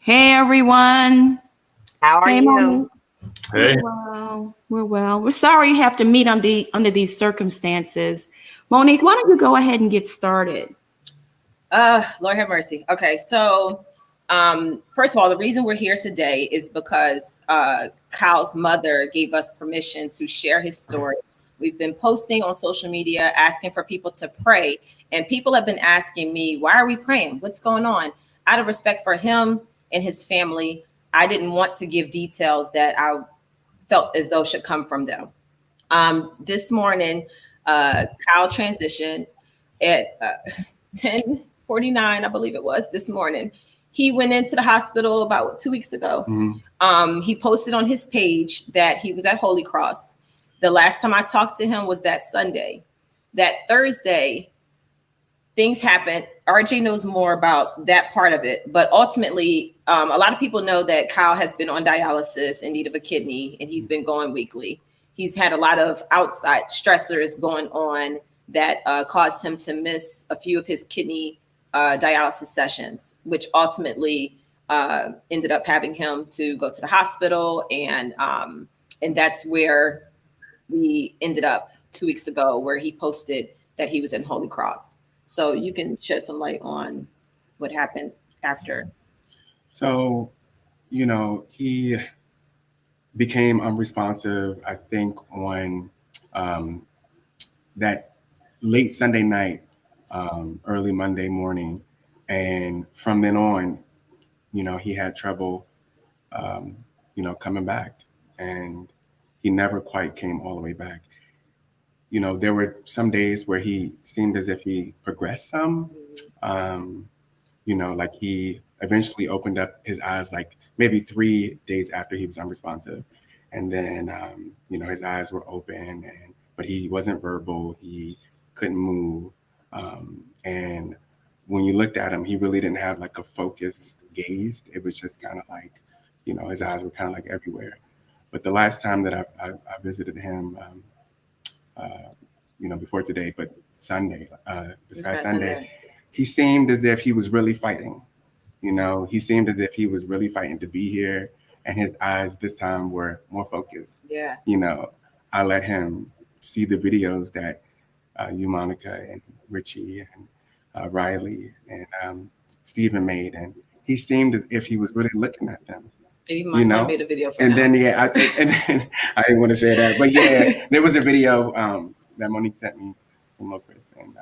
Hey everyone. How are Hey you? Monique. Hey, We're well. We're sorry you have to meet under these circumstances. Monique, why don't you go ahead and get started? Lord have mercy. Okay, so first of all, the reason we're here today is because Kyle's mother gave us permission to share his story. We've been posting on social media asking for people to pray, and people have been asking me, why are we praying? What's going on? Out of respect for him and his family, I didn't want to give details that I felt as though should come from them. This morning, Kyle transitioned at 10:49, I believe it was this morning. He went into the hospital about 2 weeks ago. He posted on his page that he was at Holy Cross. The last time I talked to him was that Sunday. That Thursday, things happened. RJ knows more about that part of it, but ultimately, a lot of people know that Kyle has been on dialysis in need of a kidney, and he's been going weekly. He's had a lot of outside stressors going on that caused him to miss a few of his kidney dialysis sessions, which ultimately ended up having him to go to the hospital, and that's where we ended up 2 weeks ago, where he posted that he was in Holy Cross. So you can shed some light on what happened after. so, he became unresponsive, I think, on that late Sunday night, early Monday morning. And from then on, he had trouble, coming back. And he never quite came all the way back. There were some days where he seemed as if he progressed some. Like he eventually opened up his eyes, like maybe 3 days after he was unresponsive. And then, his eyes were open, but he wasn't verbal. He couldn't move. And when you looked at him, he really didn't have like a focused gaze. It was just kind of like, his eyes were kind of like everywhere. But the last time that I visited him, before today, but Sunday, this past Sunday, he seemed as if he was really fighting. He seemed as if he was really fighting to be here, and his eyes this time were more focused. Yeah. I let him see the videos that you, Monica, and Richie, and Riley, and Stephen made, and he seemed as if he was really looking at them. Even my son made a video for and him. then I didn't want to say that, but yeah, there was a video that Monique sent me from Locris, and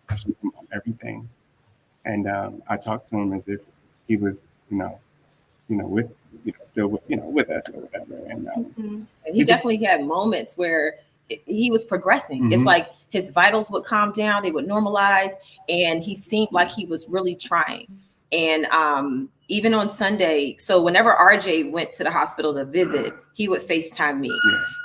I showed him everything, and I talked to him as if he was, with, still with us or whatever, and he definitely had moments where he was progressing. It's like his vitals would calm down, they would normalize, and he seemed like he was really trying. And even on Sunday, so whenever RJ went to the hospital to visit, he would FaceTime me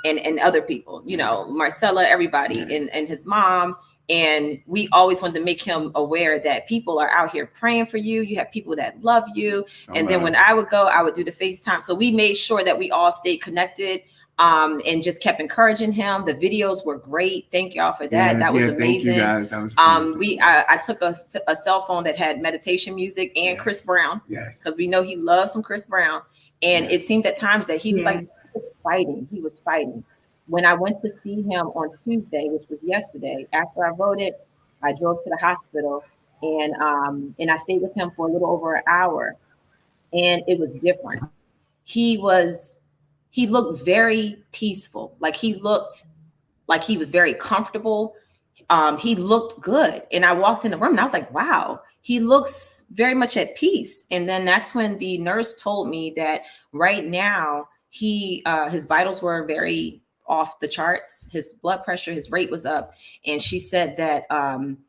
and other people, Marcella, everybody, and his mom. And we always wanted to make him aware that people are out here praying for you. You have people that love you. And then when I would go, I would do the FaceTime. So we made sure that we all stayed connected. And just kept encouraging him. The videos were great. Thank y'all for that. That was amazing. Thank you guys. That was amazing. I took a cell phone that had meditation music and Chris Brown. Yes. Because we know he loves some Chris Brown. And it seemed at times that he was like, he was fighting. He was fighting. When I went to see him on Tuesday, which was yesterday, after I voted, I drove to the hospital and I stayed with him for a little over an hour. And it was different. He looked very peaceful. Like he looked like he was very comfortable. He looked good. And I walked in the room and I was like, wow, he looks very much at peace. And then that's when the nurse told me that right now his vitals were very off the charts. His blood pressure, his rate was up. And she said that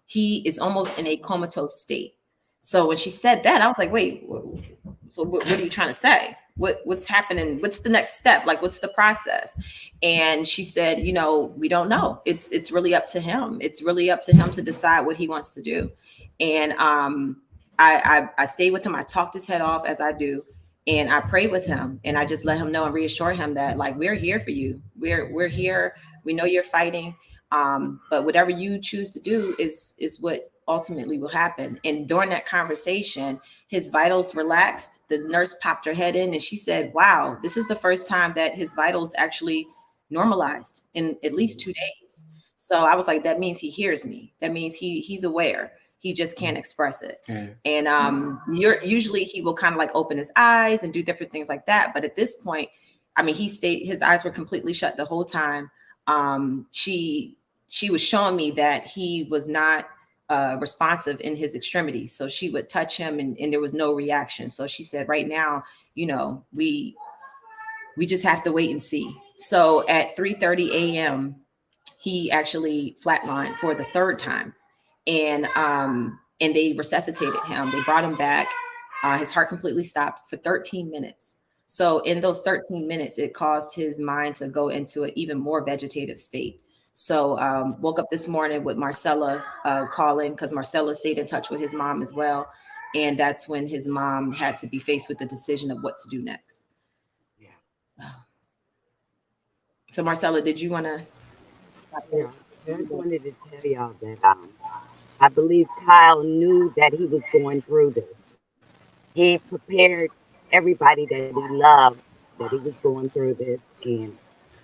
he is almost in a comatose state. So when she said that, I was like, wait, so what are you trying to say? What's happening? What's the next step? Like, what's the process? And she said, we don't know. It's really up to him. It's really up to him to decide what he wants to do. And I stayed with him. I talked his head off, as I do. And I prayed with him, and I just let him know and reassure him that, like, we're here for you. We're here. We know you're fighting. But whatever you choose to do is what ultimately will happen. And during that conversation, his vitals relaxed. The nurse popped her head in and she said, wow, this is the first time that his vitals actually normalized in at least 2 days. So I was like, that means he hears me. That means he's aware. He just can't express it. Yeah. And usually he will kind of like open his eyes and do different things like that. But at this point, I mean, his eyes were completely shut the whole time. She was showing me that he was not responsive in his extremities. So she would touch him and there was no reaction. So she said, right now, you know, we just have to wait and see. So at 3:30 a.m., he actually flatlined for the third time. And they resuscitated him. They brought him back. His heart completely stopped for 13 minutes. So in those 13 minutes, it caused his mind to go into an even more vegetative state. So woke up this morning with Marcella calling, because Marcella stayed in touch with his mom as well. And that's when his mom had to be faced with the decision of what to do next. Yeah. So Marcella, did you want to? Yeah, I just wanted to tell y'all that I believe Khyle knew that he was going through this. He prepared everybody that he loved that he was going through this, and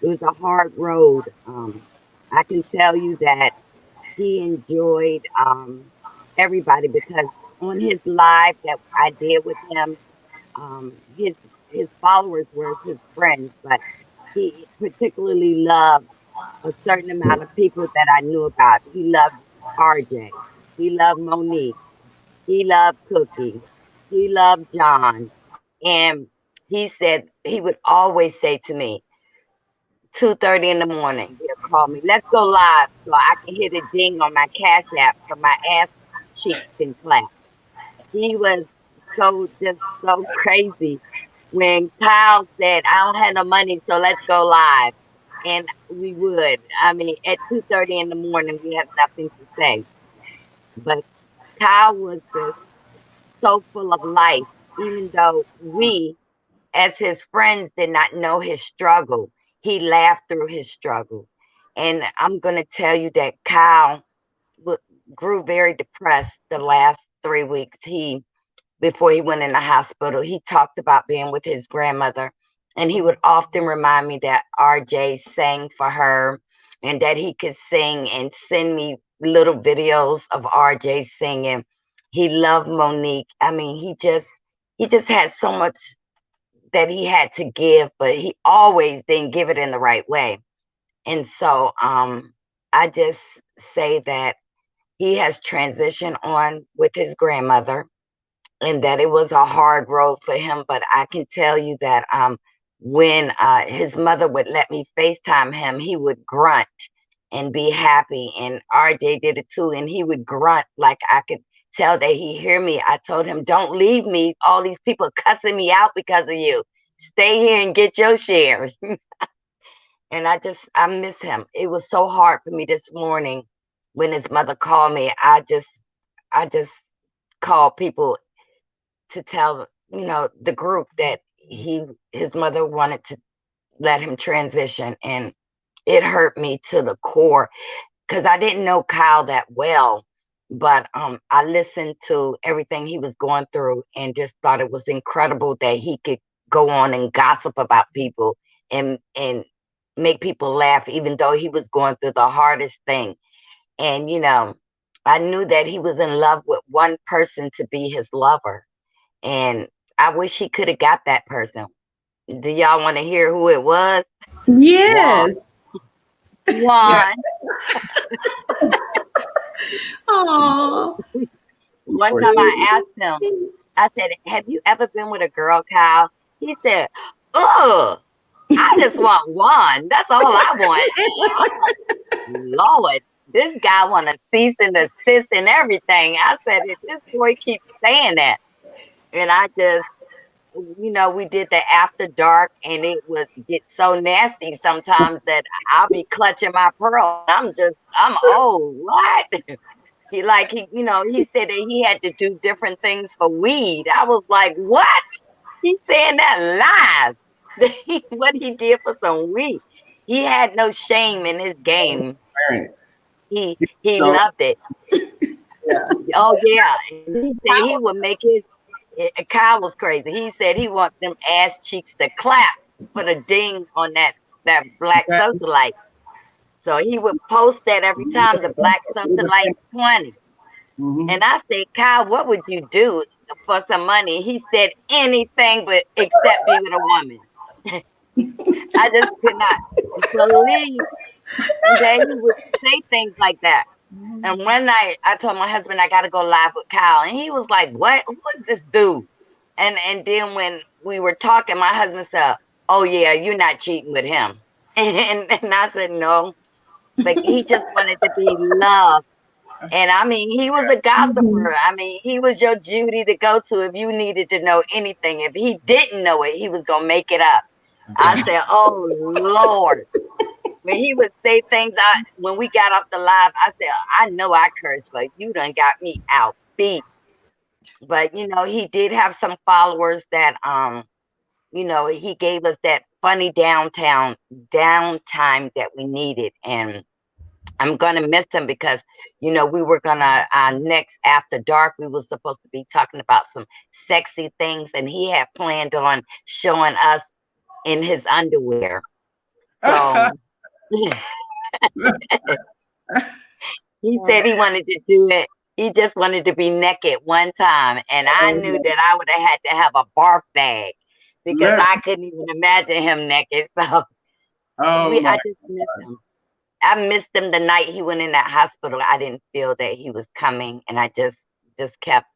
it was a hard road. I can tell you that he enjoyed everybody, because on his live that I did with him, his followers were his friends, but he particularly loved a certain amount of people that I knew about. He loved RJ. He loved Monique. He loved Cookie. He loved John. And he said he would always say to me, 2:30 in the morning, he'll call me, let's go live so I can hear the ding on my Cash App so my ass cheeks can clap. He was just so crazy when Khyle said, I don't have no money, so let's go live. And we would. I mean, at 2:30 in the morning, we have nothing to say. But Khyle was just so full of life, even though we, as his friends, did not know his struggle. He laughed through his struggle. And I'm going to tell you that Khyle grew very depressed the last 3 weeks. Before he went in the hospital, he talked about being with his grandmother. And he would often remind me that RJ sang for her and that he could sing, and send me little videos of RJ singing. He loved Monique. I mean, he just had so much that he had to give, but he always didn't give it in the right way. And so I just say that he has transitioned on with his grandmother, and that it was a hard road for him. But I can tell you that when his mother would let me FaceTime him, he would grunt and be happy. And RJ did it too. And he would grunt like I could tell that he hear me. I told him, don't leave me. All these people cussing me out because of you. Stay here and get your share. And I miss him. It was so hard for me this morning when his mother called me. I just called people to tell, the group that his mother wanted to let him transition. And it hurt me to the core, because I didn't know Khyle that well, but I listened to everything he was going through and just thought it was incredible that he could go on and gossip about people and make people laugh, even though he was going through the hardest thing. And, I knew that he was in love with one person to be his lover. And I wish he could have got that person. Do y'all want to hear who it was? Yes. Juan. Oh. One time I asked him, I said, have you ever been with a girl, Khyle? He said, oh, I just want one. That's all I want. Lord, this guy want to cease and desist and everything. I said, if this boy keeps saying that. And I just, we did the after dark, and it would get so nasty sometimes that I'll be clutching my pearl. I'm old. What? He said that he had to do different things for weed. I was like, what? He's saying that live. What he did for some weed. He had no shame in his game. Right. He loved it. Oh yeah, and he said he would make his. Kyle was crazy. He said he wants them ass cheeks to clap for the ding on that Black Socialite. So he would post that every time, the Black Socialite 20. And I said, Kyle, what would you do for some money? He said anything but except be with a woman. I just could not believe that he would say things like that. And one night I told my husband I gotta go live with Kyle. And he was like, what? Who is this dude? And then when we were talking, my husband said, oh yeah, you're not cheating with him. And I said, no. But he just wanted to be loved. And I mean, he was a gossiper. I mean, he was your Judy to go to if you needed to know anything. If he didn't know it, he was going to make it up. I said, oh, Lord. When he would say things, when we got off the live, I said, I know I cursed, but you done got me out beat. But, you know, he did have some followers that, you know, he gave us that funny downtime that we needed. And I'm going to miss him because, you know, we were going to, next After Dark, we were supposed to be talking about some sexy things. And he had planned on showing us in his underwear. So he said he wanted to do it. He just wanted to be naked one time. And I knew that I would have had to have a barf bag because I couldn't even imagine him naked. So I just miss him. I missed him the night he went in that hospital. I didn't feel that he was coming. And I just kept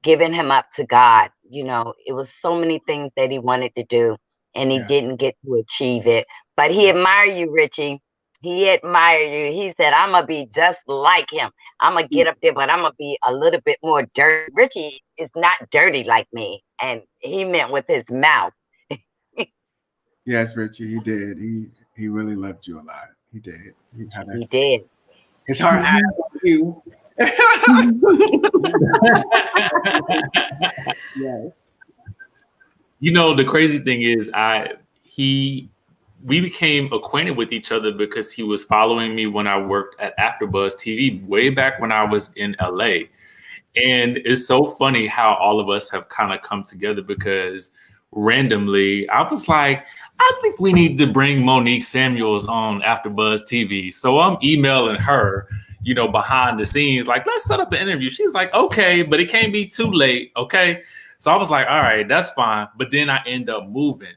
giving him up to God. You know, it was so many things that he wanted to do and he didn't get to achieve it. But he admired you, Richie. He admired you. He said, I'm going to be just like him. I'm going to get up there, but I'm going to be a little bit more dirty. Richie is not dirty like me. And he meant with his mouth. Yes, Richie, he did. He really loved you a lot. He did. He did. His heart eyes on you. Yes. You know, the crazy thing is we became acquainted with each other because he was following me when I worked at AfterBuzz TV way back when I was in LA. And it's so funny how all of us have kind of come together because randomly I was like, I think we need to bring Monique Samuels on AfterBuzz TV. So I'm emailing her, you know, behind the scenes, like, let's set up an interview. She's like, okay, but it can't be too late. Okay. So I was like, all right, that's fine. But then I end up moving.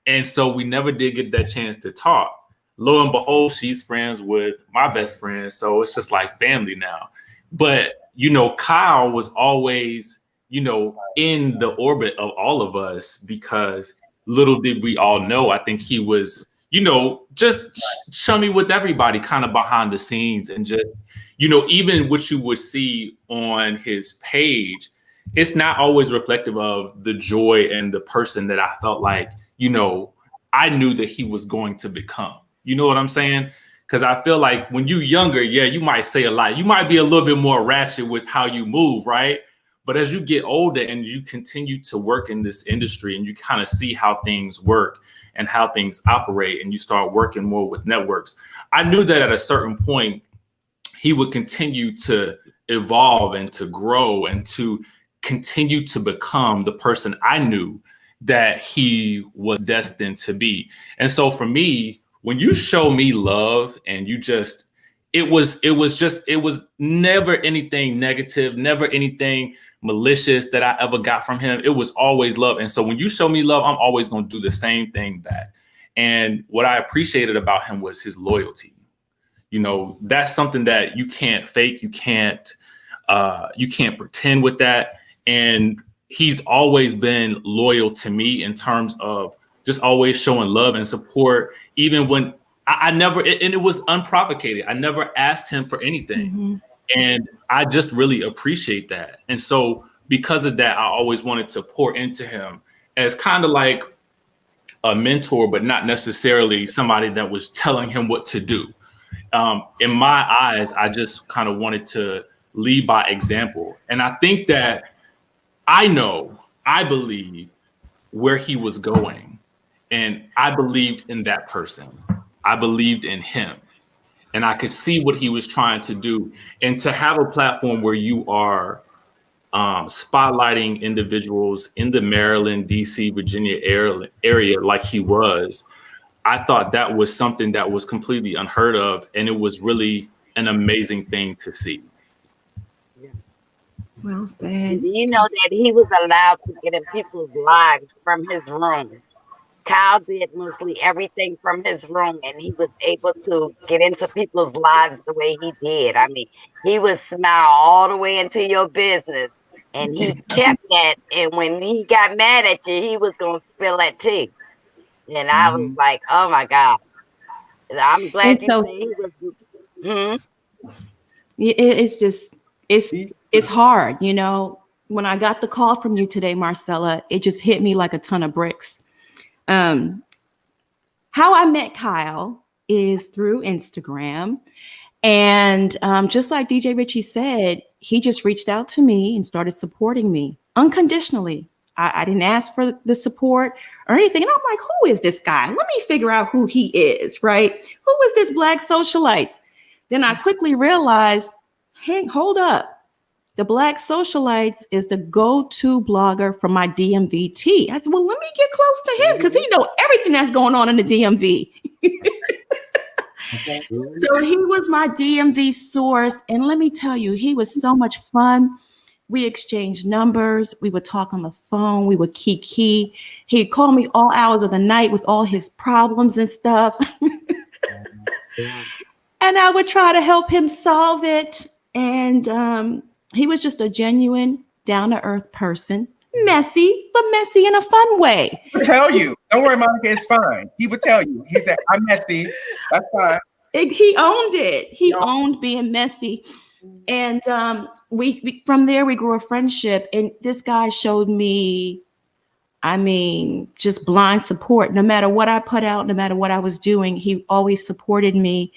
And so we never did get that chance to talk. Lo and behold, she's friends with my best friend. So it's just like family now. But, you know, Kyle was always, you know, in the orbit of all of us because little did we all know, I think he was, you know, just chummy with everybody kind of behind the scenes and just, you know, even what you would see on his page, it's not always reflective of the joy and the person that I felt like, you know, I knew that he was going to become. You know what I'm saying? Because I feel like when you're younger, yeah, you might say a lot. You might be a little bit more ratchet with how you move, right? But as you get older and you continue to work in this industry and you kind of see how things work and how things operate and you start working more with networks, I knew that at a certain point, he would continue to evolve and to grow and to continue to become the person I knew that he was destined to be. And so for me, when you show me love and you just, it was never anything negative, never anything malicious that I ever got from him. It was always love. And so when you show me love, I'm always going to do the same thing back. And what I appreciated about him was his loyalty. You know, that's something that you can't fake. You can't pretend with that. And he's always been loyal to me in terms of just always showing love and support, even when I never, and it was unprovocated. I never asked him for anything. Mm-hmm. And I just really appreciate that. And so because of that, I always wanted to pour into him as kind of like a mentor, but not necessarily somebody that was telling him what to do. In my eyes, I just kind of wanted to lead by example. And I think that I believe where he was going. And I believed in that person. I believed in him. and I could see what he was trying to do. And to have a platform where you are spotlighting individuals in the Maryland, DC, Virginia area like he was, I thought that was something that was completely unheard of, and it was really an amazing thing to see. Well said. You know that he was allowed to get in people's lives from his room. Kyle did mostly everything from his room, and he was able to get into people's lives the way he did. I mean, he would smile all the way into your business, and he kept that. And when he got mad at you, he was going to spill that tea. And I was like, oh my God. I'm glad you said he was. It's just, it's hard, you know. When I got the call from you today, Marcella, it just hit me like a ton of bricks. How I met Khyle is through Instagram. And just like DJ Richie said, he just reached out to me and started supporting me unconditionally. I didn't ask for the support or anything. And I'm like, who is this guy? Let me figure out who he is, right? Who is this Black Socialites? Then I quickly realized, hey, hold up. The Black Socialites is the go-to blogger for my DMV. I said, well, let me get close to him because he knows everything that's going on in the DMV. So he was my DMV source. And let me tell you, he was so much fun. We exchanged numbers. We would talk on the phone. We would kiki. He'd call me all hours of the night with all his problems and stuff. And I would try to help him solve it. And he was just a genuine, down-to-earth person. Messy, but messy in a fun way. He would tell you. Don't worry, Monica, it's fine. He would tell you. He said, I'm messy. That's fine. He owned it. He owned being messy. And we from there, we grew a friendship. And this guy showed me, I mean, just blind support. No matter what I put out, no matter what I was doing, he always supported me.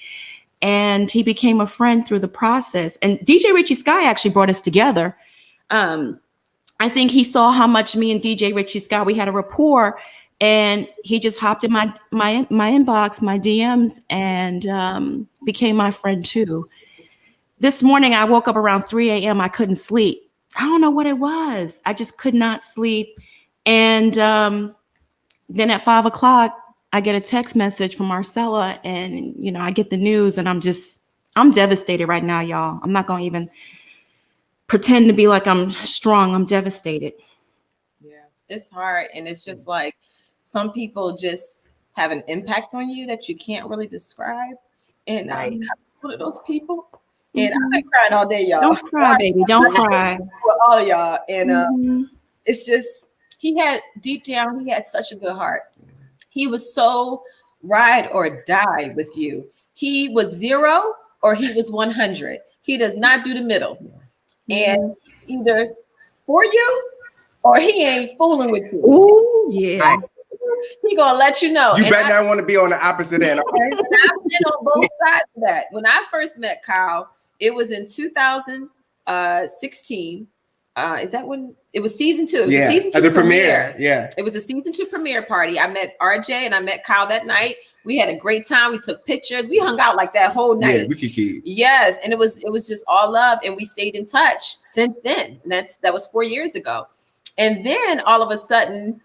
And he became a friend through the process. And DJ Richie Sky actually brought us together. I think he saw how much me and DJ Richie Sky, we had a rapport. And he just hopped in my inbox, my DMs, and became my friend too. This morning, I woke up around 3 a.m. I couldn't sleep. I don't know what it was. I just could not sleep. And then at 5 o'clock, I get a text message from Marcella, and you know, I get the news, and I'm devastated right now, y'all. I'm not gonna even pretend to be like I'm strong. I'm devastated. Yeah, it's hard, and it's just like some people just have an impact on you that you can't really describe. And I'm one of those people. And I've been crying all day, y'all. Don't cry, baby. Don't cry. For all of y'all. And it's just, he had such a good heart. He was so ride or die with you. He was 0 or he was 100. He does not do the middle. And either for you or he ain't fooling with you. Ooh, yeah. He gonna let you know. You better not want to be on the opposite end, okay? And I've been on both sides of that. When I first met Khyle, it was in 2016. Is that when it was season 2? It was a season 2 premiere. Yeah. It was a season 2 premiere party. I met RJ and I met Khyle that night. We had a great time. We took pictures. We hung out like that whole night. Yeah, we kiki. Yes, and it was just all love, and we stayed in touch since then. And that was 4 years ago. And then all of a sudden,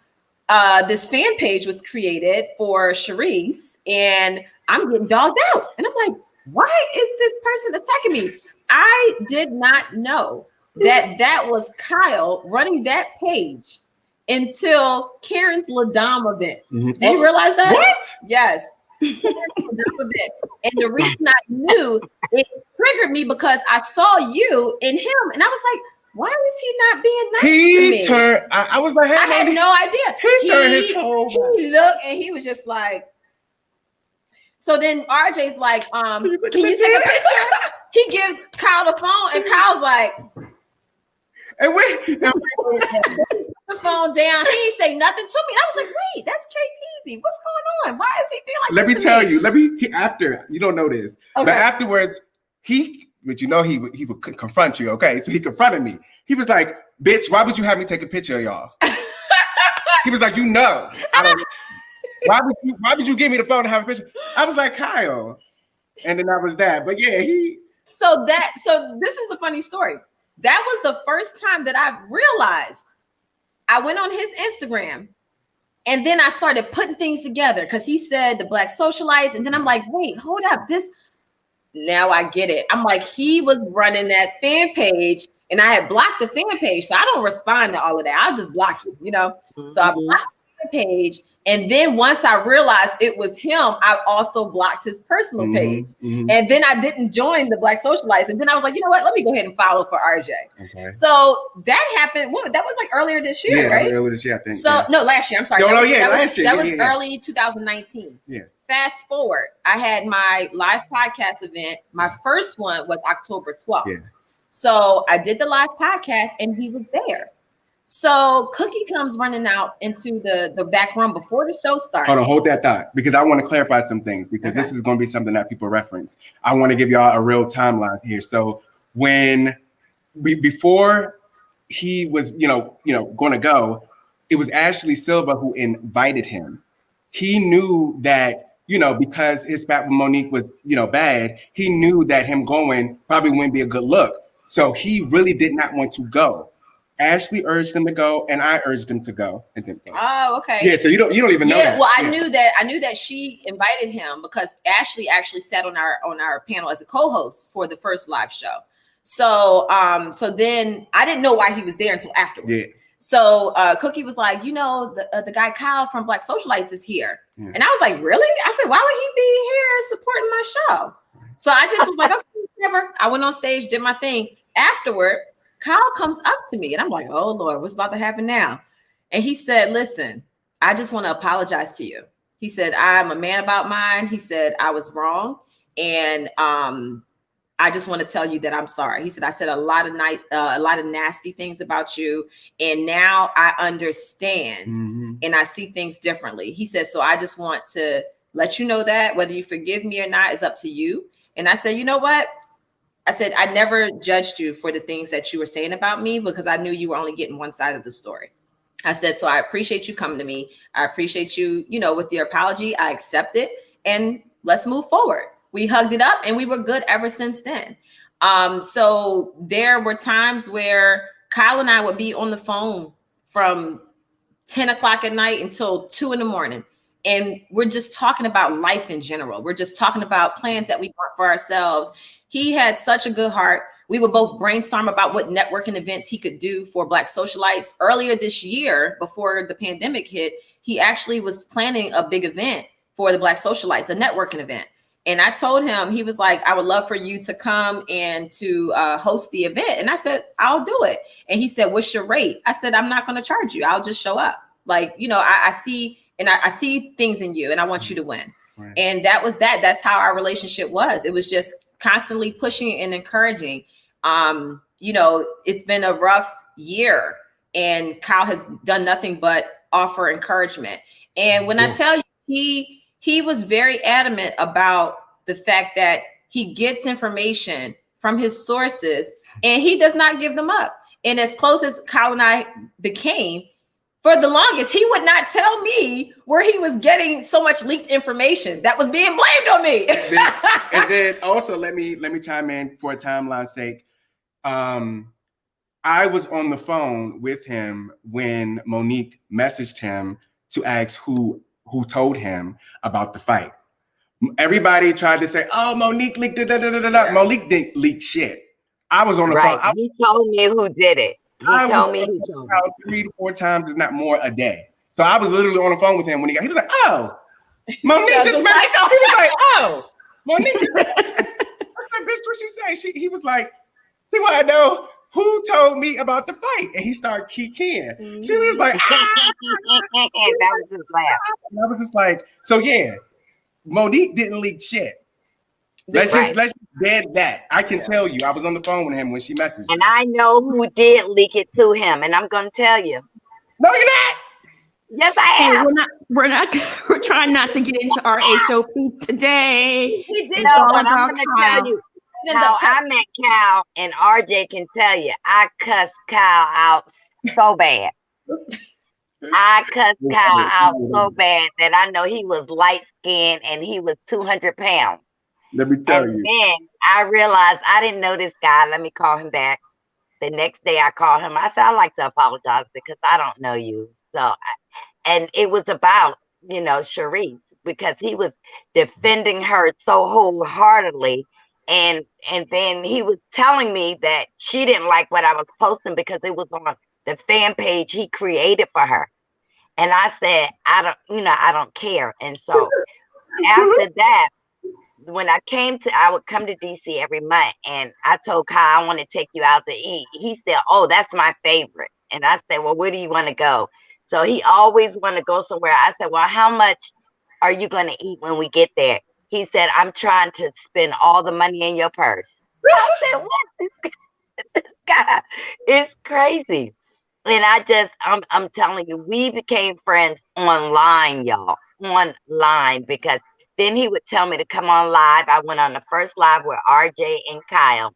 this fan page was created for Sharice, and I'm getting dogged out. And I'm like, why is this person attacking me? I did not know that was Khyle running that page until Karen's Ladam event. Mm-hmm. Do you realize that? What? Yes. Karen's Ladam event. And the reason I knew, it triggered me because I saw you and him, and I was like, why was he not being nice to me? He turned, I was like, hey, I had no idea. He turned his whole. He looked and he was just like, so then RJ's like, can you take a picture? He gives Khyle the phone, and Kyle's like, and wait, the phone down. He didn't say nothing to me. And I was like, wait, that's KPZ. What's going on? Why is he being like Let this me to tell me? you, after, you don't know this, Okay. but afterwards, but you know he would confront you, okay? So he confronted me. He was like, bitch, why would you have me take a picture of y'all? He was like, I don't, why would you give me the phone to have a picture? I was like, Khyle, And then that was that. But yeah, So this is a funny story. That was the first time that I realized. I went on his Instagram and then I started putting things together because he said the Black Socialites. And then I'm like, wait, hold up. Now I get it. I'm like, he was running that fan page and I had blocked the fan page. So I don't respond to all of that. I'll just block you, you know? So I blocked the fan page. And then once I realized it was him, I also blocked his personal page. And then I didn't join the Black Socialites. And then I was like, you know what? Let me go ahead and follow for RJ. Okay. So that happened. Well, that was like earlier this year, right? Earlier this year, I think. So no, last year. I'm sorry. Last year. That was early 2019. Yeah. Fast forward, I had my live podcast event. My first one was October 12th. Yeah. So I did the live podcast and he was there. So Cookie comes running out into the back room before the show starts. Hold that thought, because I want to clarify some things, because this is going to be something that people reference. I want to give y'all a real timeline here. So before he was, going to go, it was Ashley Silva who invited him. He knew that, because his spat with Monique was, bad, he knew that him going probably wouldn't be a good look. So he really did not want to go. Ashley urged him to go, and I urged him to go. And then go. Oh, okay. Yeah, so you don't even know that. Well, I knew that she invited him because Ashley actually sat on our panel as a co-host for the first live show. So then I didn't know why he was there until afterwards. Yeah. So Cookie was like, the guy Khyle from Black Socialites is here. Yeah. And I was like, really? I said, why would he be here supporting my show? So I just was like, okay, whatever. I went on stage, did my thing. Afterward, Khyle comes up to me and I'm like, oh Lord, what's about to happen now? And he said, listen, I just want to apologize to you. He said, I'm a man about mine. He said, I was wrong. And I just want to tell you that I'm sorry. He said, I said a lot of nasty things about you. And now I understand and I see things differently. He said, so I just want to let you know that whether you forgive me or not is up to you. And I said, you know what? I said, I never judged you for the things that you were saying about me because I knew you were only getting one side of the story. I said, so I appreciate you coming to me. I appreciate you, with your apology. I accept it and let's move forward. We hugged it up and we were good ever since then. So there were times where Khyle and I would be on the phone from 10 o'clock at night until 2 a.m. And we're just talking about life in general. We're just talking about plans that we want for ourselves. He had such a good heart. We would both brainstorm about what networking events he could do for Black Socialites. Earlier this year, before the pandemic hit, he actually was planning a big event for the Black Socialites, a networking event. And I told him, he was like, I would love for you to come and to host the event. And I said, I'll do it. And he said, what's your rate? I said, I'm not going to charge you. I'll just show up. Like, I see things in you and I want you to win. Right. And that was that. That's how our relationship was. It was just constantly pushing and encouraging. It's been a rough year and Khyle has done nothing but offer encouragement. And when I tell you, he was very adamant about the fact that he gets information from his sources and he does not give them up. And as close as Khyle and I became, for the longest, he would not tell me where he was getting so much leaked information that was being blamed on me. and then also let me chime in for a timeline's sake. I was on the phone with him when Monique messaged him to ask who told him about the fight. Everybody tried to say, "Oh, Monique leaked it." Yeah. Monique didn't leak shit. I was on the phone. He told me who did it. He told me who told me. 3 to 4 times, if not more, a day. So I was literally on the phone with him when he was like, "Oh, Monique just made." He was like, "Oh, Monique." I said, "Bitch, what she say?" He was like, "She want to know who told me about the fight," and he started keying. She was like, "Ah!" That was his laugh. I was just like, so yeah, Monique didn't leak shit. Let's just dead that. I can tell you, I was on the phone with him when she messaged me. And I know who did leak it to him, and I'm gonna tell you. No, you're not. Yes, I am. We're trying not to get into RHOP today. It's all about Khyle. How I met Khyle, and RJ can tell you, I cussed Khyle out so bad. I cussed Khyle out so bad that I know he was light skinned and he was 200 pounds. Let me tell And you. then I realized I didn't know this guy. Let me call him back. The next day I called him. I said, I'd like to apologize because I don't know you. And it was about, Sharice, because he was defending her so wholeheartedly. And then he was telling me that she didn't like what I was posting because it was on the fan page he created for her. And I said, I don't care. And so after that, when I would come to DC every month, and I told Kyle I want to take you out to eat. He said, "Oh, that's my favorite." And I said, "Well, where do you want to go?" So he always want to go somewhere. I said, "Well, how much are you going to eat when we get there?" He said, "I'm trying to spend all the money in your purse." I said, "What? This guy is crazy." And I'm telling you, we became friends online, y'all, online, because then he would tell me to come on live. I went on the first live with RJ and Kyle.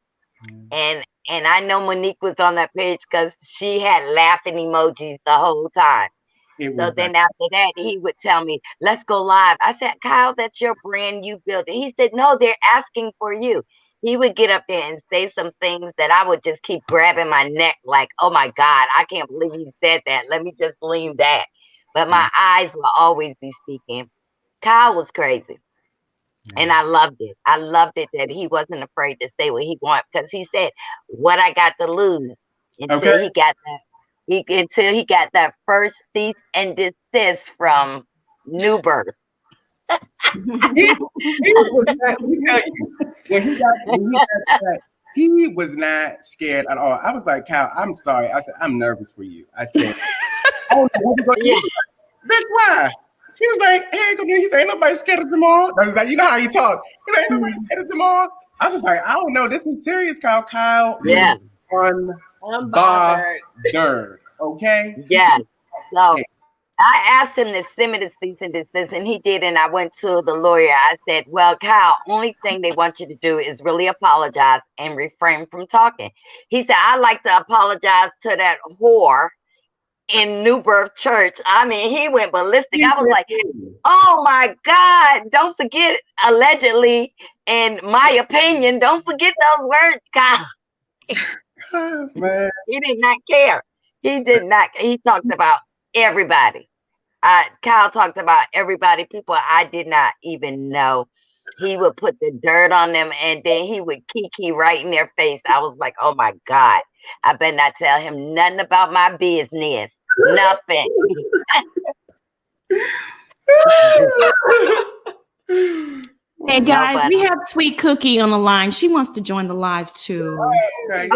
And I know Monique was on that page because she had laughing emojis the whole time. So then after that, he would tell me, let's go live. I said, Kyle, that's your brand, you built it. He said, no, they're asking for you. He would get up there and say some things that I would just keep grabbing my neck like, oh my God, I can't believe he said that. Let me just lean back. But my eyes will always be speaking. Kyle was crazy. And I loved it. I loved it that he wasn't afraid to say what he wanted, because he said, what I got to lose, until he got that first cease and desist from New Birth. He was not, let me tell you, when he got that, he was not scared at all. I was like, Cal, I'm sorry. I said, I'm nervous for you. I said, I don't know what you're going to do. Bitch, why? He was like, hey, he said, ain't nobody scared of Jamal. I was like, you know how he talk. He was like, ain't nobody scared of Jamal. I was like, I don't know. This is serious, Kyle. Kyle Yeah. unbothered. Okay? Yeah. So I asked him to send me the cease and desist, and he did. And I went to the lawyer. I said, well, Kyle, only thing they want you to do is really apologize and refrain from talking. He said, I'd like to apologize to that whore in New Birth Church. I mean, he went ballistic. I was like, oh my God, don't forget, allegedly, in my opinion, don't forget those words, Kyle. Man. He did not care. He did not. He talked about everybody. Kyle talked about everybody, people I did not even know. He would put the dirt on them, and then he would kiki right in their face. I was like, oh my God, I better not tell him nothing about my business. Nothing. Hey guys, we have Sweet Cookie on the line. She wants to join the live too. Okay.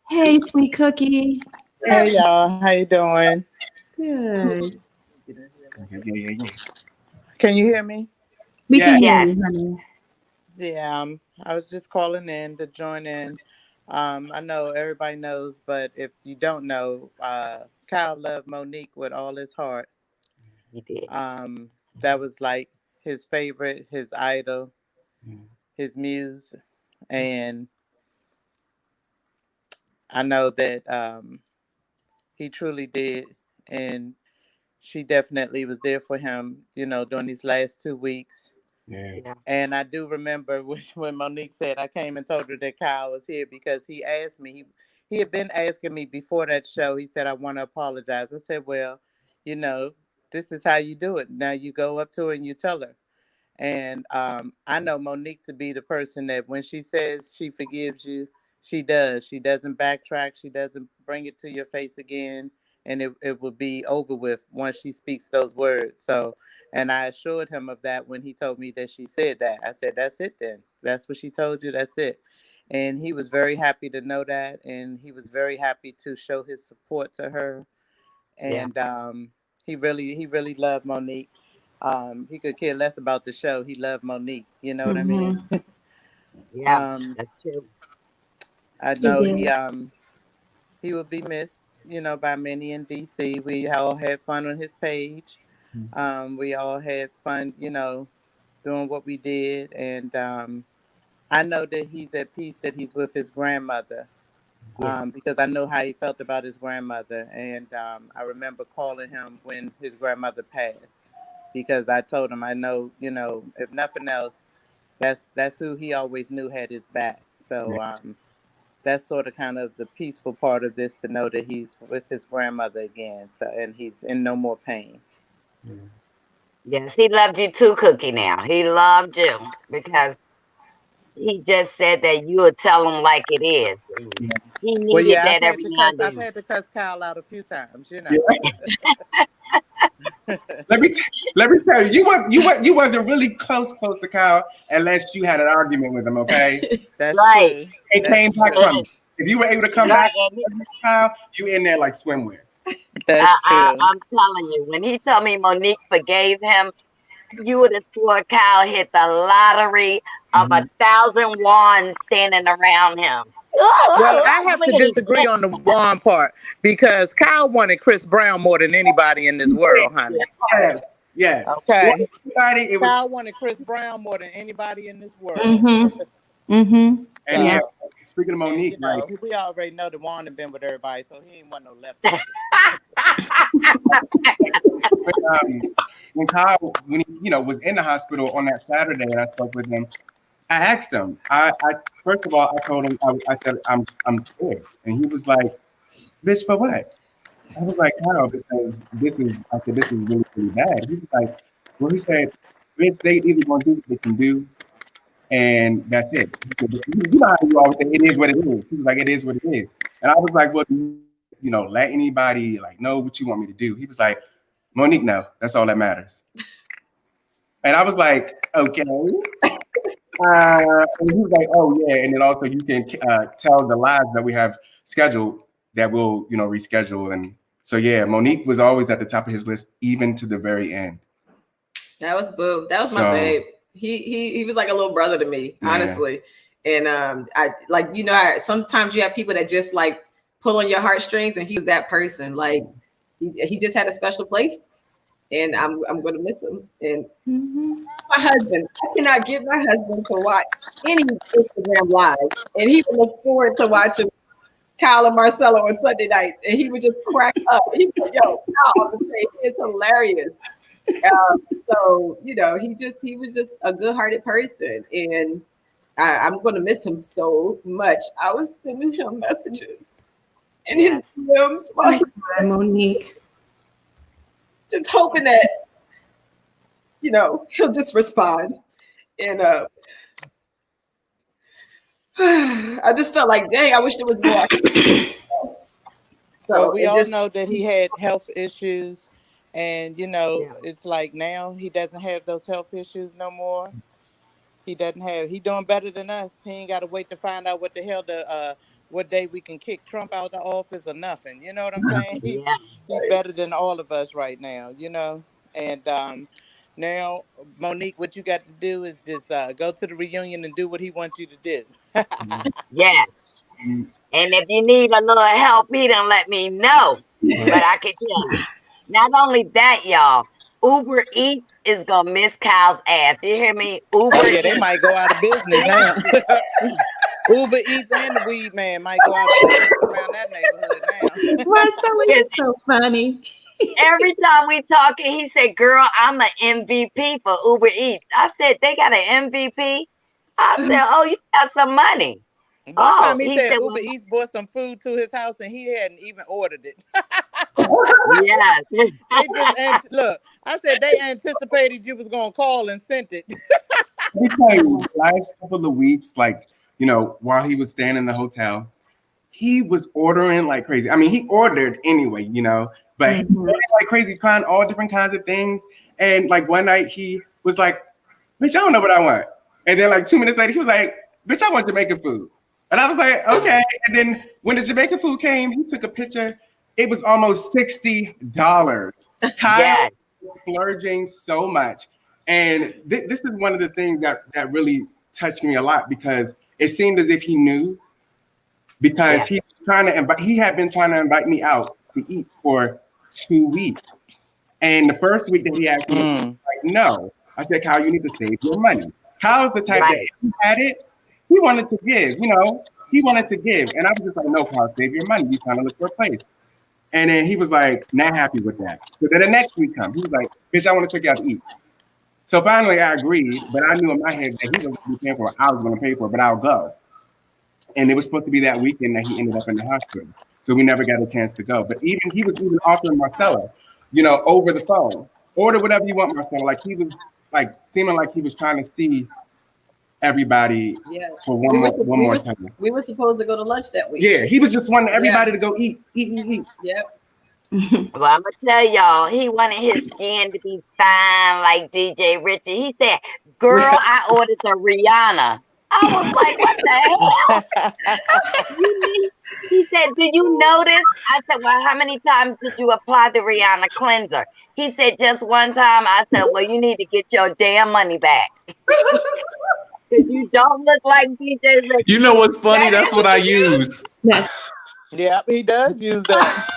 Hey, Sweet Cookie. Hey y'all, how you doing? Good. Can you hear me? We can hear you, honey. Yeah, I was just calling in to join in. I know everybody knows, but if you don't know, Kyle loved Monique with all his heart. He did. That was like his favorite, his idol, his muse, and I know that he truly did, and she definitely was there for him, during these last 2 weeks. Yeah. And I do remember when Monique said, I came and told her that Kyle was here, because he asked me, he had been asking me before that show. He said, I want to apologize. I said, well, this is how you do it. Now you go up to her and you tell her. And I know Monique to be the person that when she says she forgives you, she does. She doesn't backtrack. She doesn't bring it to your face again. And it will be over with once she speaks those words. So, and I assured him of that when he told me that she said that. I said, that's it then. That's what she told you. That's it. And he was very happy to know that. And he was very happy to show his support to her. And he really loved Monique. He could care less about the show. He loved Monique. You know what I mean? Yeah, that's true. I know he will be missed, by many in DC. We all had fun on his page. We all had fun, doing what we did. And I know that he's at peace, that he's with his grandmother. Because I know how he felt about his grandmother. And I remember calling him when his grandmother passed, because I told him, I know, if nothing else, That's who he always knew had his back. So that's sort of kind of the peaceful part of this, to know that he's with his grandmother again. So, and he's in no more pain. Yes, he loved you too, Cookie. Now he loved you because he just said that you would tell him like it is. He Well, needed yeah, that every now and I've then. had to cuss Kyle out a few times, you know. Yeah. let me tell you, you wasn't really close to Kyle unless you had an argument with him. Okay, That's Right. true. it That's came back true. from you. If you were able to come Right. back, Kyle, you in there like swimwear. That's true. I'm telling you, when he told me Monique forgave him, you would have swore Kyle hit the lottery of 1,000 wands standing around him. Well, I have Look to at his disagree on the one part, because Kyle wanted Chris Brown more than anybody in this world, honey. Yes. Okay. Everybody, it was, Kyle wanted Chris Brown more than anybody in this world. and Yeah. speaking of Monique, You know, like, we already know that Juan had been with everybody, so he ain't want no leftovers. when Kyle, when he, was in the hospital on that Saturday, and I spoke with him, I asked him. I first of all, I told him, I said, I'm scared, and he was like, "Bitch, for what?" I was like, "Kyle, because this is really, really bad." He was like, "Well," he said, "Bitch, they either gonna do what they can do, and that's it." He said, "You know how you always say it is what it is." He was like, "It is what it is," and I was like, "Well, let anybody like know what you want me to do?" He was like, "Monique, no, that's all that matters." And I was like, "Okay." And he was like, "Oh yeah," and then also you can tell the lives that we have scheduled that we'll reschedule. And so yeah, Monique was always at the top of his list, even to the very end. That was Boo. That was my babe. He was like a little brother to me, honestly. And I sometimes you have people that just like pull on your heartstrings, and he's that person. Like he just had a special place, and I'm gonna miss him. And my husband, I cannot get my husband to watch any Instagram live, and he would look forward to watching Kyle and Marcelo on Sunday nights, and he would just crack up. He would go, "Yo, Kyle, it's hilarious." So he was just a good-hearted person, and I'm going to miss him so much. I was sending him messages in his DMs while Monique. just hoping that he'll just respond. And I just felt like, dang, I wish there was more. Well, we all know that he had health issues, and it's like now he doesn't have those health issues no more. He doing better than us. He ain't got to wait to find out what the hell what day we can kick Trump out of the office or nothing. You know what I'm saying? He's better than all of us right now, And now, Monique, what you got to do is just go to the reunion and do what he wants you to do. Yes. And if you need a little help, he done let me know. But I can tell you. Not only that, y'all, Uber Eats is gonna miss Kyle's ass. You hear me? Uber Eats. They might go out of business now. Uber Eats and the Weed Man might go out of business around that neighborhood now. Marcelo, you're so funny. Every time we talking, he said, "Girl, I'm an MVP for Uber Eats." I said, "They got an MVP?" I said, "Oh, you got some money." One time he said Uber Eats brought some food to his house and he hadn't even ordered it. Yes. They just look. I said they anticipated you was gonna call and sent it. Let me tell you, the last couple of weeks, while he was staying in the hotel, he was ordering like crazy. I mean, he ordered anyway, but he ordered like crazy, trying all different kinds of things. And like one night he was like, "Bitch, I don't know what I want." And then like 2 minutes later, he was like, "Bitch, I want Jamaican food." And I was like, "Okay." And then when the Jamaican food came, he took a picture. It was almost $60. Kyle was splurging so much. And this is one of the things that really touched me a lot, because it seemed as if he knew, because he had been trying to invite me out to eat for 2 weeks. And the first week that he asked me, like, no. I said, "Kyle, you need to save your money." Kyle's the type that if he had it, he wanted to give, he wanted to give. And I was just like, "No, Kyle, save your money. You're trying to look for a place." And then he was like, not happy with that. So then the next week comes, he was like, "Bitch, I want to take you out to eat." So finally I agreed, but I knew in my head that he wasn't going to be paying for it. I was going to pay for it, but I'll go. And it was supposed to be that weekend that he ended up in the hospital. So we never got a chance to go. But he was even offering Marcella, over the phone, order whatever you want, Marcella. Like he was like seeming like he was trying to see everybody for one more time. We were supposed to go to lunch that week. Yeah, he was just wanting everybody to go eat. Yep. Well, I'm gonna tell y'all, he wanted his skin to be fine like DJ Richie. He said, "Girl, I ordered the Rihanna." I was like, "What the hell?" He said, "Do you notice?" I said, "Well, how many times did you apply the Rihanna cleanser?" He said, "Just one time." I said, "Well, you need to get your damn money back." Because you don't look like DJ Richie. You know what's funny? That's what I use. Yep, he does use that.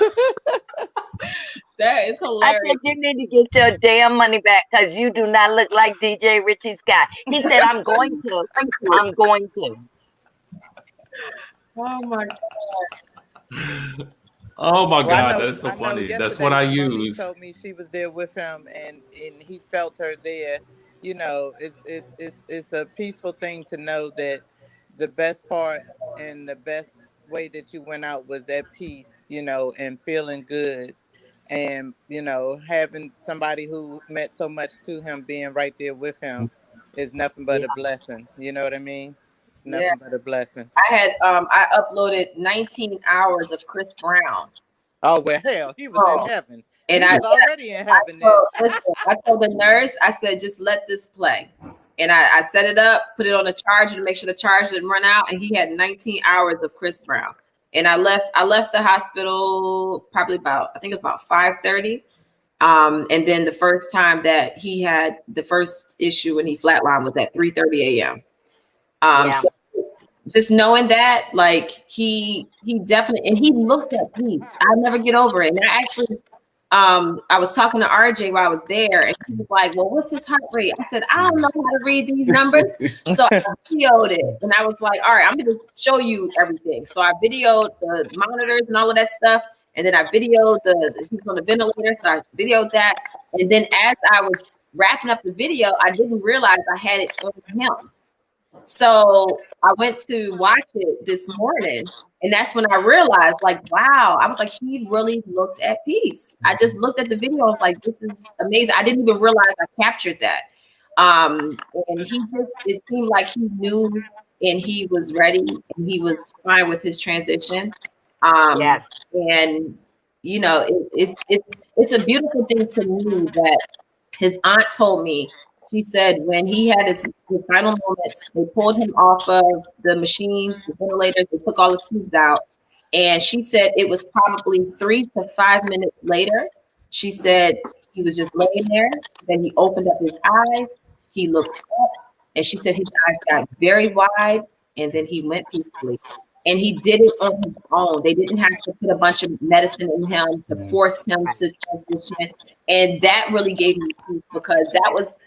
That is I hilarious. said, "You need to get your damn money back because you do not look like DJ Richie Scott." He said, "I'm going to. I'm going to." Oh my God. Oh my Well, God, that's so funny. That's what I Monique use. told me she was there with him, and he felt her there. It's a peaceful thing to know that the best part and the best way that you went out was at peace, and feeling good, and having somebody who meant so much to him being right there with him is nothing but a blessing. You know what I mean? It's nothing but a blessing. I uploaded 19 hours of Chris Brown. Oh, well, hell, he was in heaven. And he was already in heaven. I told the nurse, I said, just let this play. And I set it up, put it on the charger to make sure the charger didn't run out. And he had 19 hours of Chris Brown. And I left the hospital probably I think it was about 5:30. And then the first time that he had the first issue when he flatlined was at 3:30 a.m. So just knowing that, like he definitely, and he looked at peace. I'll never get over it. And I actually, I was talking to RJ while I was there, and he was like, "Well, what's his heart rate?" I said, "I don't know how to read these numbers." So I videoed it, and I was like, "All right, I'm going to show you everything." So I videoed the monitors and all of that stuff, and then I videoed he was on the ventilator, so I videoed that. And then as I was wrapping up the video, I didn't realize I had it on him. So I went to watch it this morning, and that's when I realized, like, wow, I was like, he really looked at peace. I just looked at the video. I was like, this is amazing. I didn't even realize I captured that. And it seemed like he knew and he was ready and he was fine with his transition. And it's a beautiful thing to me that his aunt told me. She said when he had his final moments, they pulled him off of the machines, the ventilators, they took all the tubes out. And she said it was probably 3 to 5 minutes later. She said he was just laying there. Then he opened up his eyes. He looked up. And she said his eyes got very wide. And then he went peacefully. And he did it on his own. They didn't have to put a bunch of medicine in him to force him to transition. And that really gave me peace because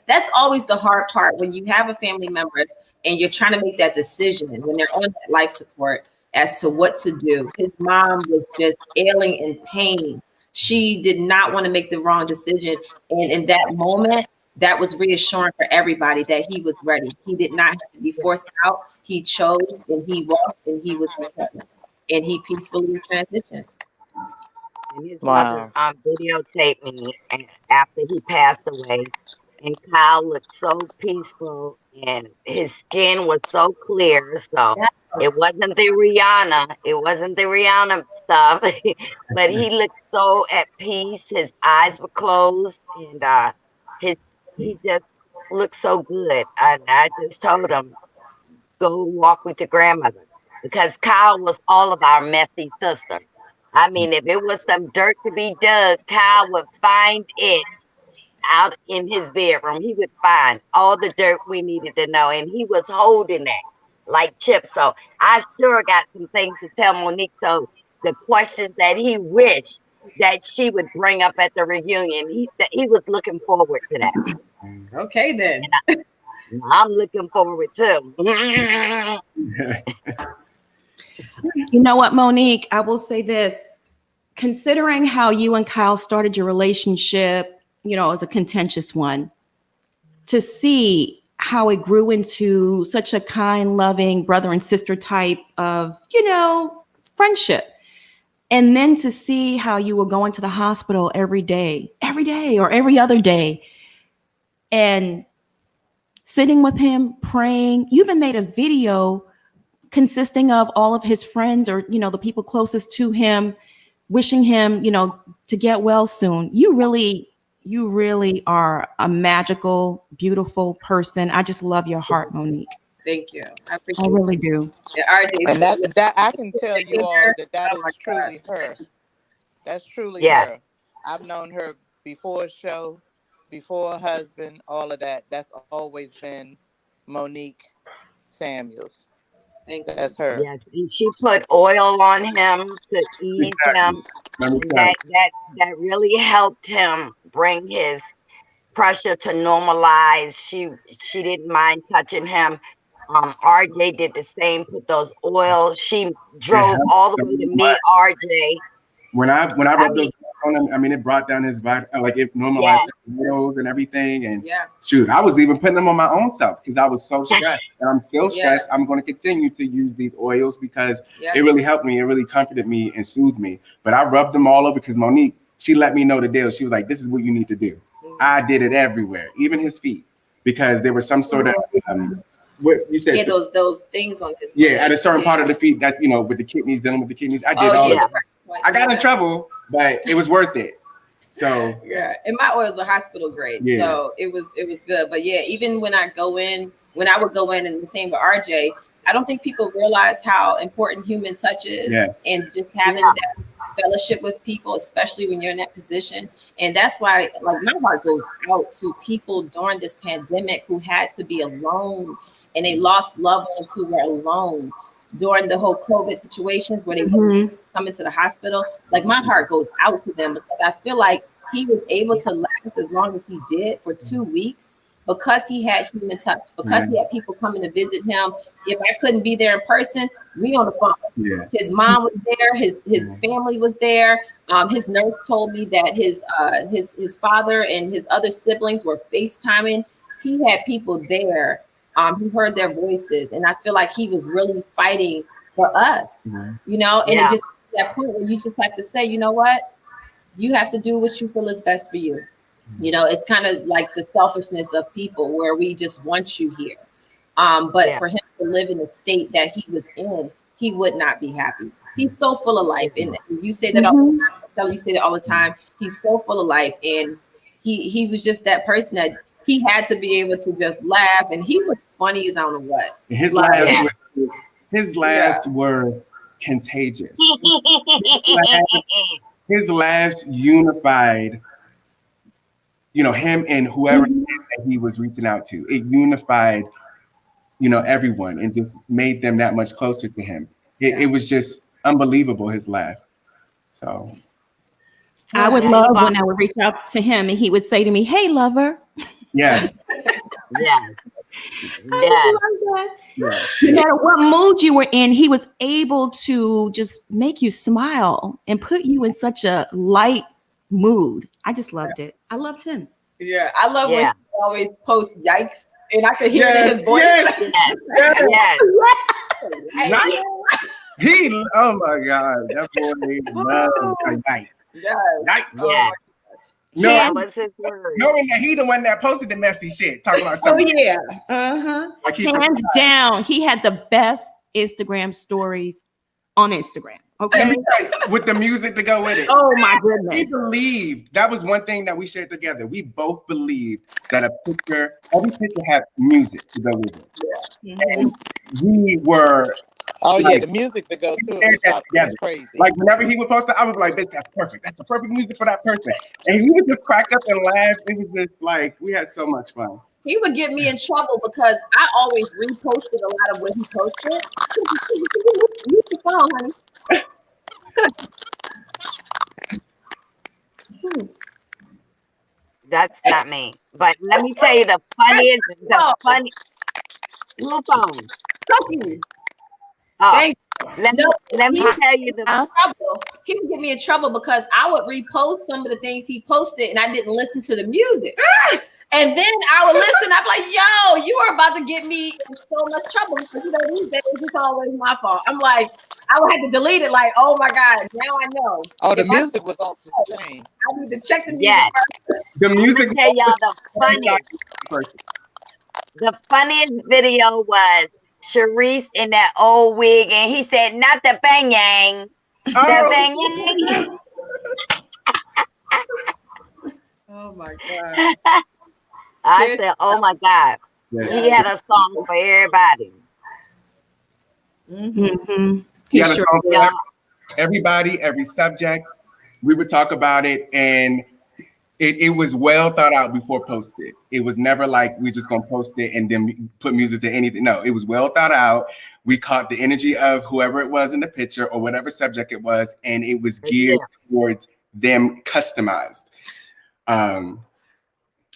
that's always the hard part when you have a family member and you're trying to make that decision when they're on that life support as to what to do. His mom was just ailing in pain. She did not want to make the wrong decision. And in that moment, that was reassuring for everybody that he was ready. He did not have to be forced out. He chose and he walked and he was accepted. And he peacefully transitioned. And his mother videotaped me after he passed away. And Khyle looked so peaceful and his skin was so clear. So it wasn't the Rihanna. It wasn't the Rihanna stuff. But he looked so at peace. His eyes were closed and he just looked so good. I just told him, go walk with your grandmother. Because Khyle was all of our messy sister. I mean, if it was some dirt to be dug, Khyle would find it out in his bedroom. He would find all the dirt we needed to know. And he was holding that like Chip. So I sure got some things to tell Monique. So the questions that he wished that she would bring up at the reunion, he was looking forward to that. Okay, then. I'm looking forward too. You know what, Monique? I will say this. Considering how you and Khyle started your relationship, as a contentious one, to see how it grew into such a kind, loving brother and sister type of, friendship. And then to see how you were going to the hospital every day or every other day and sitting with him, praying. You even made a video consisting of all of his friends or, the people closest to him, wishing him, to get well soon. You really are a magical, beautiful person. I just love your heart, Monique. Thank you. I appreciate I really do. it. RJ, And that I can tell you all that Oh my is truly her. That's truly Yeah. her. I've known her before show, before husband, all of that. That's always been Monique Samuels. Thank you. That's her. Yes, and she put oil on him to ease him, and that really helped him bring his pressure to normalize. She didn't mind touching him. RJ did the same, put those oils. She drove all the way to meet RJ. When I rubbed those on him, I mean, it brought down his like it normalized his nose and everything. And shoot, I was even putting them on my own self because I was so stressed, and I'm still stressed. I'm going to continue to use these oils because it really helped me. It really comforted me and soothed me. But I rubbed them all over because Monique, she let me know the deal. She was like, "This is what you need to do." I did it everywhere, even his feet, because there was some sort of what you said. Those things on his at a certain part of the feet that with the kidneys, dealing with the kidneys. I did all of it. I got in trouble, but it was worth it. So and my oils are hospital grade, so it was good. But even when I would go in, and the same with RJ, I don't think people realize how important human touch is, and just having that fellowship with people, especially when you're in that position. And that's why, like, my heart goes out to people during this pandemic who had to be alone, and they lost loved ones who were alone during the whole COVID situations where they were coming to the hospital. Like, my heart goes out to them because I feel like he was able to last as long as he did for 2 weeks because he had human touch, because he had people coming to visit him. If I couldn't be there in person, we on the phone. His mom was there, his family was there. His nurse told me that his father and his other siblings were FaceTiming. He had people there. He heard their voices, and I feel like he was really fighting for us, and it just that point where you just have to say, you know what, you have to do what you feel is best for you. It's kind of like the selfishness of people where we just want you here. But for him to live in the state that he was in, he would not be happy. He's so full of life, and you say that all the time. Stella, you say that all the time. He's so full of life, and he was just that person that he had to be able to just laugh, and he was funny as I don't know what. His laughs were contagious. His laughs unified, him and whoever it is that he was reaching out to. It unified, everyone, and just made them that much closer to him. It was just unbelievable, his laugh. So I would love when I would reach out to him and he would say to me, "Hey, lover." Yes. No matter what mood you were in, he was able to just make you smile and put you in such a light mood. I just loved it. I loved him. Yeah, I love when he always posts yikes, and I could hear it in his voice. Nice. Oh my God, that boy loves a yike. Yes. No, that was his word. Knowing that he the one that posted the messy shit, talking about something. Like hands down, he had the best Instagram stories on Instagram. Okay, with the music to go with it. Oh my goodness! We believed that was one thing that we shared together. We both believed that every picture had music to go with it, and we were. Oh yeah, the music to go to it was crazy. Like whenever he would post it, I would be like, "Bitch, that's perfect. That's the perfect music for that person." And he would just crack up and laugh. It was just like we had so much fun. He would get me in trouble because I always reposted a lot of what he posted. Use the phone, honey. That's not me. But let me tell you the funny blue phone. Oh, let me tell you trouble. He would get me in trouble because I would repost some of the things he posted and I didn't listen to the music. And then I would listen. I'm like, yo, you are about to get me in so much trouble because these days it's always my fault. I'm like, I would have to delete it. Like, oh my God, now I know. Oh, the If music was off the chain. I need to check the music Yes. first. The I'm music. gonna tell y'all the funniest video was Sharice in that old wig, and he said, "Not the bang yang, the Oh, bang yang." Oh my God. I said, "Oh my God." yes. He had a song for everybody. Mm-hmm. He had a song for Yeah. everybody, every subject. We would talk about it, and it was well thought out before posted. It was never like we just gonna post it and then put music to anything. No, it was well thought out. We caught the energy of whoever it was in the picture or whatever subject it was, and it was geared towards them, customized.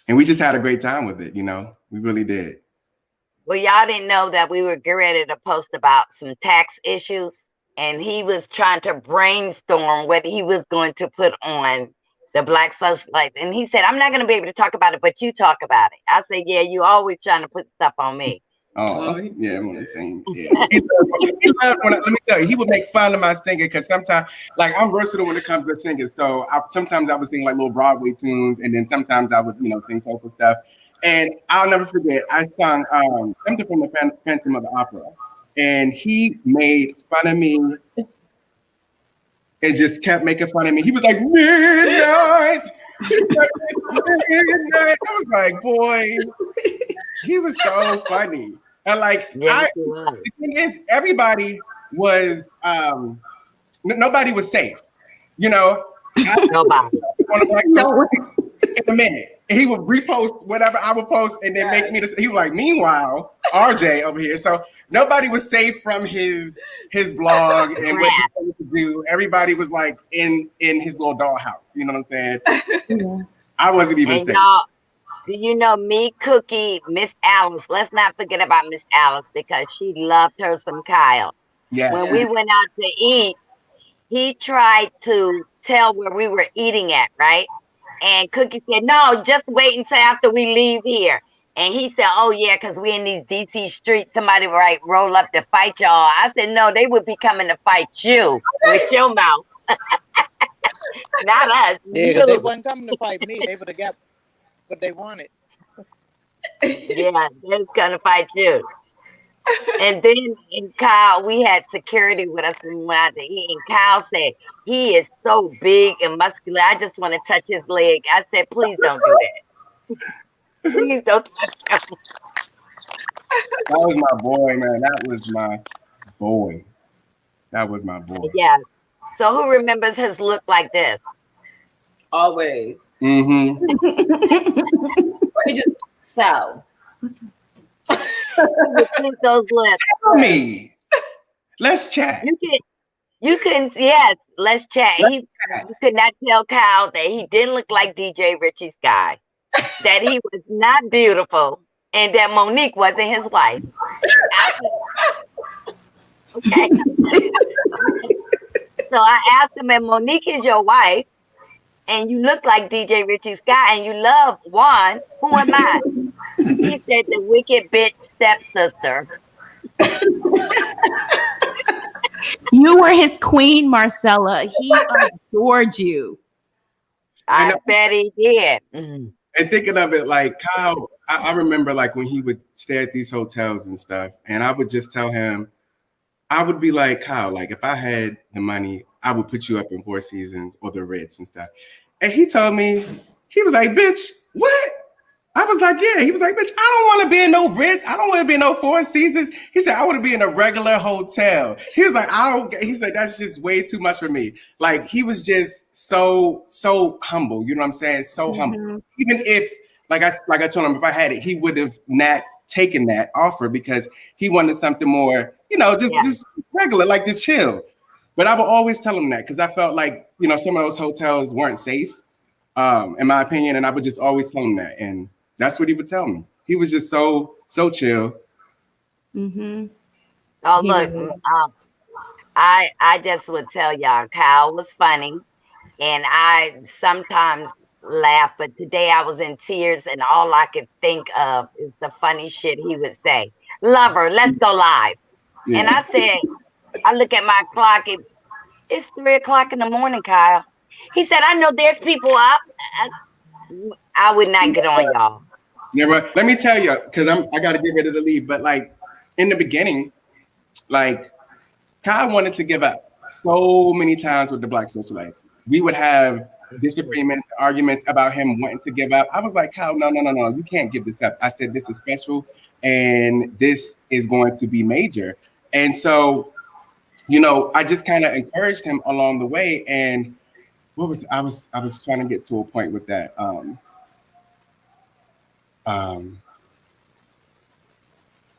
And we just had a great time with it. We really did. Well, y'all didn't know that we were getting ready to post about some tax issues, and he was trying to brainstorm what he was going to put on the Black Socialites. And he said, "I'm not going to be able to talk about it, but you talk about it." I said, "Yeah, you always trying to put stuff on me." Oh, yeah, I'm only saying, yeah. He loved let me tell you, he would make fun of my singing because sometimes, like, I'm versatile when it comes to singing. So sometimes I would sing like little Broadway tunes, and then sometimes I would, sing soulful stuff. And I'll never forget, I sung something from the Phantom of the Opera, and he made fun of me and just kept making fun of me. He was like, midnight. Midnight. I was like, boy, he was so funny. And like, the thing is, everybody was, nobody was safe. Nobody. In a minute. He would repost whatever I would post and then make me he was like, meanwhile, RJ over here. So nobody was safe from his blog and what he wanted to do. Everybody was like in his little dollhouse. You know what I'm saying? I wasn't even safe. Do you know me, Cookie, Miss Alice? Let's not forget about Miss Alice because she loved her some Khyle. Yes. When we went out to eat, he tried to tell where we were eating at, right? And Cookie said, "No, just wait until after we leave here." And he said, "Oh, yeah, because we in these DC streets, somebody might roll up to fight y'all." I said, "No, they would be coming to fight you with your mouth." Not us. Yeah, because they wasn't coming to fight me. They would have got what they wanted. Yeah, they was gonna fight you. And then in Khyle, we had security with us when we went out to eat. And Khyle said, "He is so big and muscular. I just want to touch his leg." I said, "Please don't do that. Please don't touch him." That was my boy, man. That was my boy. That was my boy. Yeah. So who remembers his look like this? Always. Mm-hmm. He just so. Those lips. Tell me. Let's chat. You can, yes, let's chat. You could not tell Khyle that he didn't look like DJ Richie's guy, that he was not beautiful, and that Monique wasn't his wife. Okay. So I asked him, "And Monique is your wife, and you look like DJ Richie's guy, and you love Juan. Who am I?" He said, "The wicked bitch stepsister." You were his queen, Marcella. He adored you. I bet he did. And thinking of it, like Khyle, I remember like when he would stay at these hotels and stuff, and I would just tell him, I would be like, "Khyle, like if I had the money, I would put you up in Four Seasons or the Ritz and stuff." And he told me, he was like, "Bitch, what?" I was like, "Yeah." He was like, "Bitch, I don't want to be in no Ritz. I don't want to be in no Four Seasons." He said, "I want to be in a regular hotel." He was like, he's like, "That's just way too much for me." Like he was just so humble. You know what I'm saying? So humble. Even if, like I told him, if I had it, he would have not taken that offer because he wanted something more, just regular, like just chill. But I would always tell him that because I felt like, some of those hotels weren't safe, in my opinion. And I would just always tell him that. And that's what he would tell me. He was just so chill. Mm-hmm. Oh, look, I just would tell y'all, Khyle was funny. And I sometimes laugh, but today I was in tears, and all I could think of is the funny shit he would say. Lover, let's go live. And Yeah. I said, I look at my clock, it's 3 o'clock in the morning, Kyle. He said, I know there's people up. I would not get on y'all. Yeah, but let me tell you, because I got to get ready to leave. But like in the beginning, like Kyle wanted to give up so many times with the Black Socialites. We would have disagreements, arguments about him wanting to give up. I was like, Kyle, no, you can't give this up. I said, this is special and this is going to be major. And so, I just kind of encouraged him along the way. And I was trying to get to a point with that.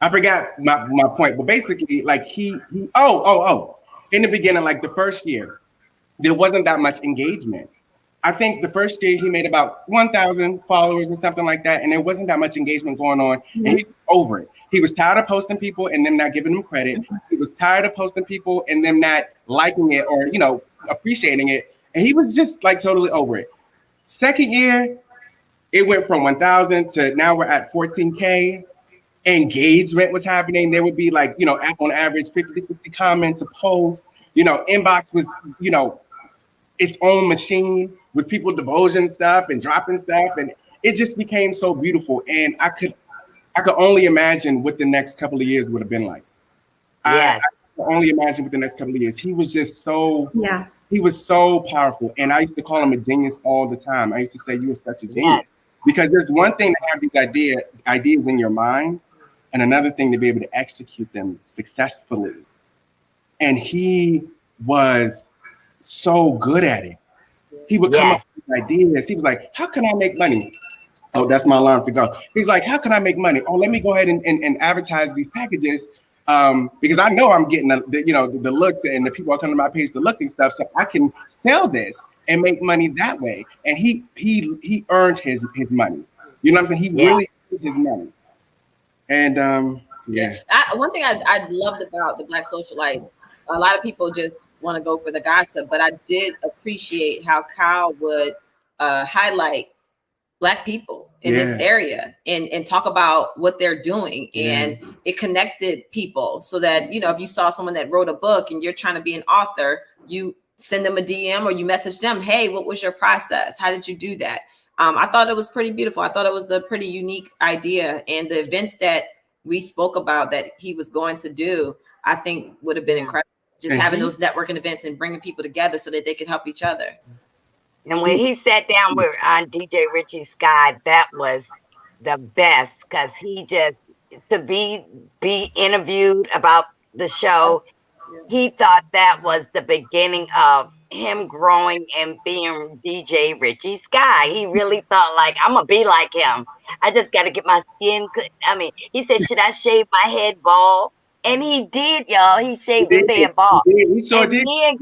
I forgot my point, but basically, like in the beginning, like the first year, there wasn't that much engagement. I think the first year he made about 1,000 followers or something like that, and there wasn't that much engagement going on. Mm-hmm. And he was over it. He was tired of posting people and them not giving them credit. He was tired of posting people and them not liking it or appreciating it. And he was just like totally over it. Second year, it went from 1,000 to now we're at 14K. Engagement was happening. There would be like, on average 50 to 60 comments a post. Inbox was, its own machine with people divulging stuff and dropping stuff. And it just became so beautiful. And I could only imagine what the next couple of years would have been like. Yeah. I could only imagine what the next couple of years. He was just he was so powerful. And I used to call him a genius all the time. I used to say, you are such a genius. Because there's one thing to have these ideas in your mind and another thing to be able to execute them successfully. And he was so good at it. He would come up with ideas. He was like, how can I make money? Oh, that's my alarm to go. He's like, how can I make money? Oh, let me go ahead and advertise these packages because I know I'm getting the looks and the people are coming to my page to look and stuff. So I can sell this and make money that way. And he earned his money. You know what I'm saying? He really earned his money. And one thing I loved about the Black Socialites, a lot of people just want to go for the gossip, but I did appreciate how Kyle would highlight Black people in this area and talk about what they're doing. And it connected people so that, if you saw someone that wrote a book and you're trying to be an author, you send them a DM or you message them, hey, what was your process? How did you do that? I thought it was pretty beautiful. I thought it was a pretty unique idea. And the events that we spoke about that he was going to do, I think would have been incredible. Just having those networking events and bringing people together so that they could help each other. And when he sat down with DJ Richie Sky, that was the best because he just to be interviewed about the show. He thought that was the beginning of him growing and being DJ Richie Sky. He really thought like, I'm gonna be like him. I just got to get my skin. He said, should I shave my head bald? And he did, y'all. He shaved his head bald. He sure did. Me and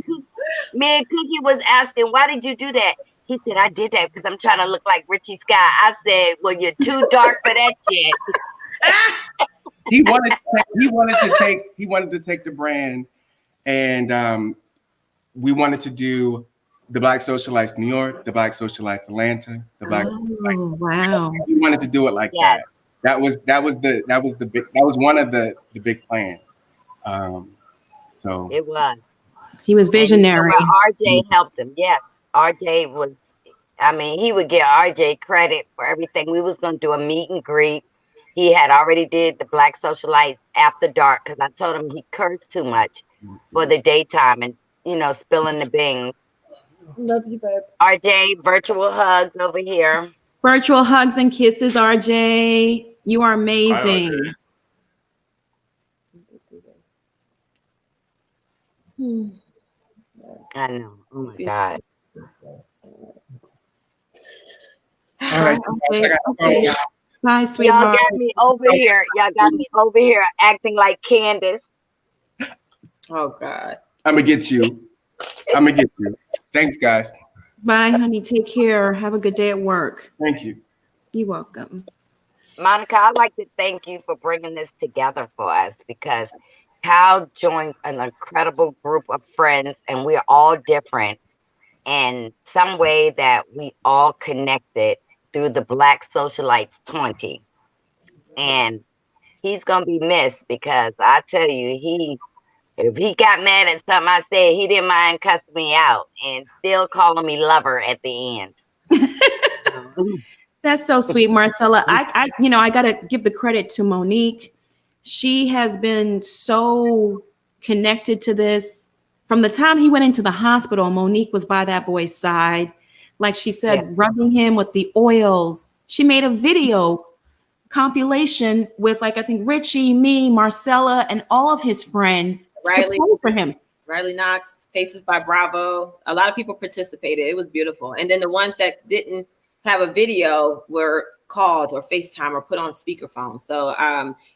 Cookie was asking, why did you do that? He said, I did that because I'm trying to look like Richie Sky. I said, well, you're too dark for that shit. He wanted to take the brand, and we wanted to do the Black Socialites New York, the Black Socialites Atlanta, the Black. Wow! We wanted to do it like that. That was one of the big plans. So it was. He was visionary. RJ helped him. Yes, RJ was. He would give RJ credit for everything. We was gonna do a meet and greet. He had already did the Black Socialites after dark because I told him he cursed too much for the daytime and spilling the beans. Love you, babe. RJ, virtual hugs over here. Virtual hugs and kisses, RJ. You are amazing. I know. Oh my God. All right. Okay. Bye, sweetheart. Y'all got me over here acting like Candiace. Oh God. I'm gonna get you. Thanks, guys. Bye, honey. Take care. Have a good day at work. Thank you. You're welcome. Monica, I'd like to thank you for bringing this together for us because Kyle joined an incredible group of friends and we're all different. and some way that we all connected through the Black Socialites 20. And he's gonna be missed because I tell you, if he got mad at something I said, he didn't mind cussing me out and still calling me lover at the end. That's so sweet, Marcella. I gotta give the credit to Monique. She has been so connected to this from the time he went into the hospital. Monique was by that boy's side, like she said, rubbing him with the oils. She made a video compilation with, like, I think Richie, me, Marcella, and all of his friends Riley, to play for him. Riley Knox, Faces by Bravo. A lot of people participated. It was beautiful. And then the ones that didn't have a video were called or FaceTime or put on speakerphone. So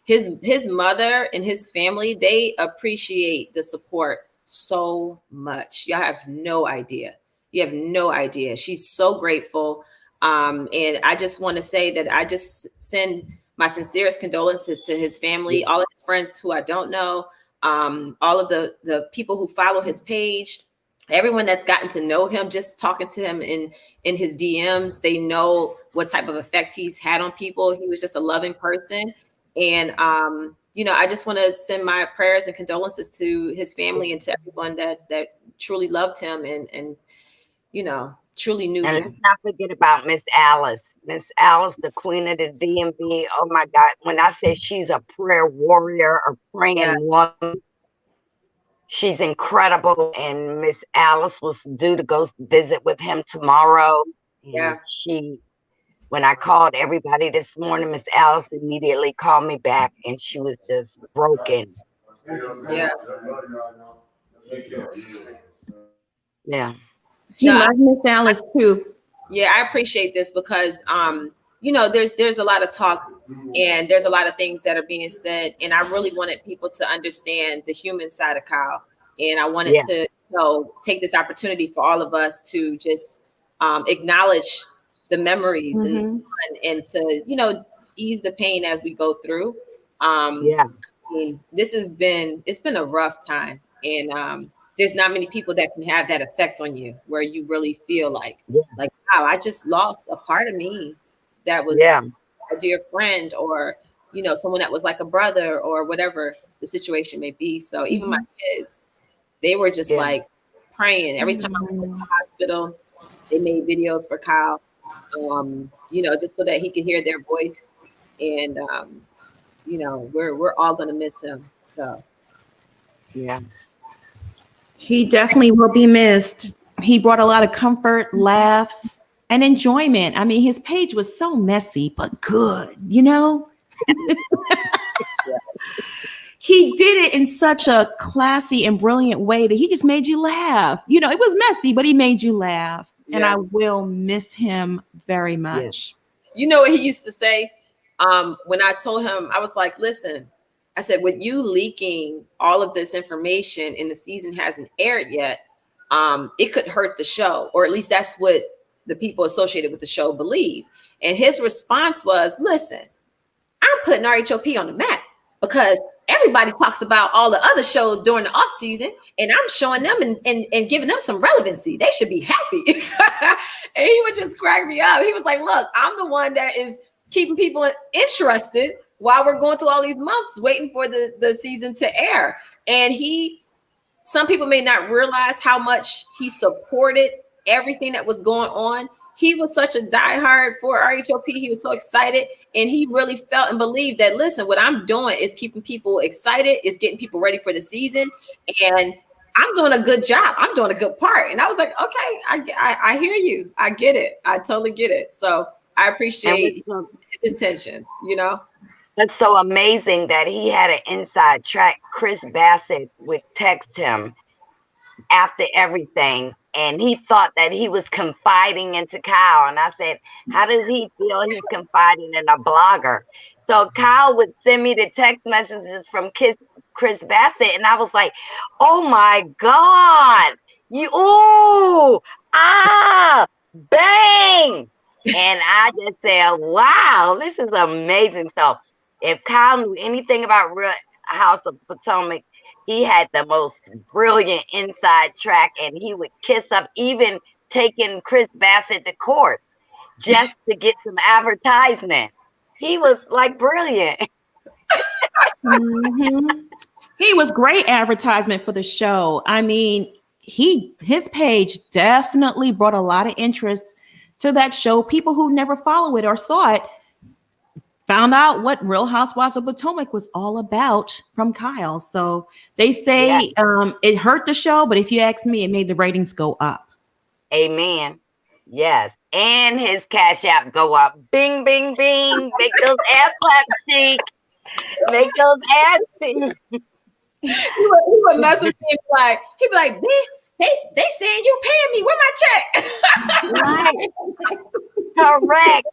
his mother and his family, they appreciate the support so much. Y'all have no idea. You have no idea. She's so grateful. And I just want to say that I just send my sincerest condolences to his family, all of his friends who I don't know, all of the people who follow his page, everyone that's gotten to know him, just talking to him in his DMs, they know what type of effect he's had on people. He was just a loving person. And, I just want to send my prayers and condolences to his family and to everyone that truly loved him and truly knew and him. let's not forget about Miss Alice. Miss Alice, the queen of the DMV. Oh my God. When I say she's a prayer warrior, a praying woman, she's incredible. And Miss Alice was due to go visit with him tomorrow. And when I called everybody this morning, Miss Alice immediately called me back and she was just broken. Yeah. He loves Miss Alice too. Yeah, I appreciate this because there's a lot of talk and there's a lot of things that are being said, and I really wanted people to understand the human side of Khyle, and I wanted to take this opportunity for all of us to just acknowledge the memories and to ease the pain as we go through. I mean, it's been a rough time, and there's not many people that can have that effect on you where you really feel like, wow, I just lost a part of me that was a dear friend or, someone that was like a brother or whatever the situation may be. So even my kids, they were just like praying. Every time I went to the hospital, they made videos for Khyle, just so that he could hear their voice. And, we're all going to miss him. So, yeah. He definitely will be missed. He brought a lot of comfort, laughs, and enjoyment. I mean, his page was so messy, but good, He did it in such a classy and brilliant way that he just made you laugh. It was messy, but he made you laugh. Yeah. And I will miss him very much. Yeah. You know what he used to say? When I told him, I was like, listen, I said, with you leaking all of this information and the season hasn't aired yet, it could hurt the show, or at least that's what the people associated with the show believe. And his response was, listen, I'm putting RHOP on the map because everybody talks about all the other shows during the off season, and I'm showing them and giving them some relevancy. They should be happy. And he would just crack me up. He was like, look, I'm the one that is keeping people interested while we're going through all these months waiting for the season to air. And some people may not realize how much he supported everything that was going on. He was such a diehard for RHOP. He was so excited, and he really felt and believed that, listen, what I'm doing is keeping people excited, is getting people ready for the season, and I'm doing a good job. I'm doing a good part. And I was like, okay, I hear you. I get it. I totally get it. So I appreciate his intentions, That's so amazing that he had an inside track. Chris Bassett would text him after everything, and he thought that he was confiding into Khyle. And I said, how does he feel he's confiding in a blogger? So Khyle would send me the text messages from Chris Bassett, and I was like, oh my God, bang. And I just said, wow, this is amazing. So if Khyle knew anything about Real House of Potomac, he had the most brilliant inside track, and he would kiss up even taking Chris Bassett to court just to get some advertisement. He was like brilliant. Mhm. He was great advertisement for the show. I mean, his page definitely brought a lot of interest to that show. People who never follow it or saw it found out what Real Housewives of Potomac was all about from Khyle. So they say it hurt the show, but if you ask me, it made the ratings go up. Amen. Yes. And his Cash App go up. Bing, bing, bing. Make those ass claps, Chic. Make those ass cheek. He would mess with me and he'd be like, they saying you paying me. Where my check? Right. Correct.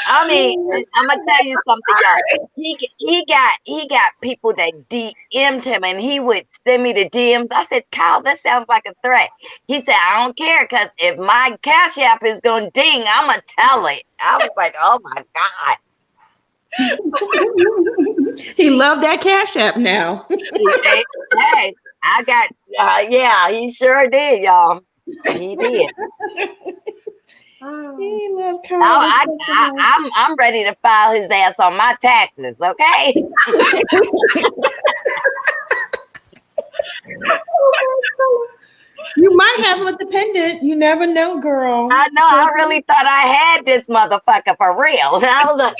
I mean, I'm gonna tell you something, y'all. He got people that DM'd him, and he would send me the DMs. I said, Khyle, that sounds like a threat. He said, I don't care, because if my Cash App is gonna ding, I'm gonna tell it. I was like, oh my God. He loved that Cash App now. Hey, I got yeah, he sure did, y'all. He did. He loved Khyle. Now I'm ready to file his ass on my taxes, okay? You might have a dependent. You never know, girl. I know. I really thought I had this motherfucker for real. I was like,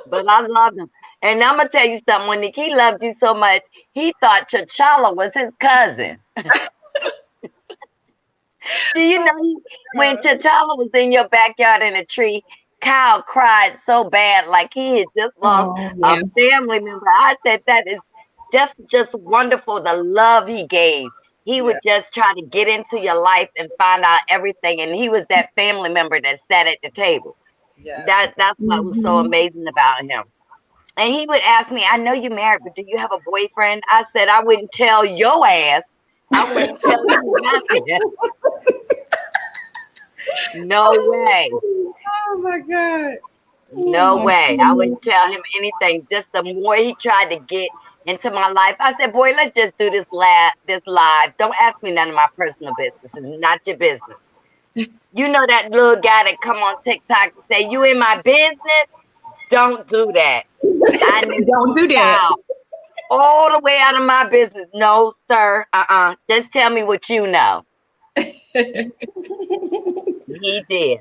but I love him. And I'm gonna tell you something. When he loved you so much, he thought T'Challa was his cousin. Do you know when T'Challa was in your backyard in a tree, Khyle cried so bad, like he had just lost a family member. I said that is just wonderful, the love he gave. He would just try to get into your life and find out everything, and he was that family member that sat at the table. That's what was so amazing about him. And he would ask me, I know you're married, but do you have a boyfriend? I said, I wouldn't tell your ass. I wouldn't tell you nothing. No way. Oh my God. No way. I wouldn't tell him anything. Just the more he tried to get into my life, I said, boy, let's just do this live. Don't ask me none of my personal business. It's not your business. You know that little guy that come on TikTok and say, you in my business? Don't do that. I knew Don't do that. All the way out of my business. No, sir. Just tell me what you know. He did.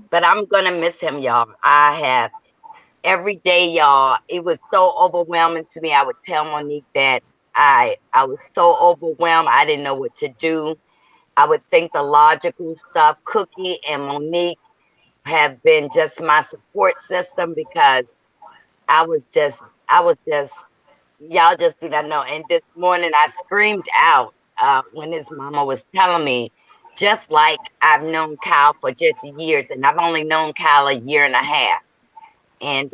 But I'm gonna miss him, y'all. I have every day, y'all. It was so overwhelming to me. I would tell Monique that I was so overwhelmed. I didn't know what to do. I would think the logical stuff. Cookie and Monique have been just my support system, because I was just y'all just do not know. And this morning I screamed out when his mama was telling me, just like I've known Khyle for just years, and I've only known Khyle a year and a half. And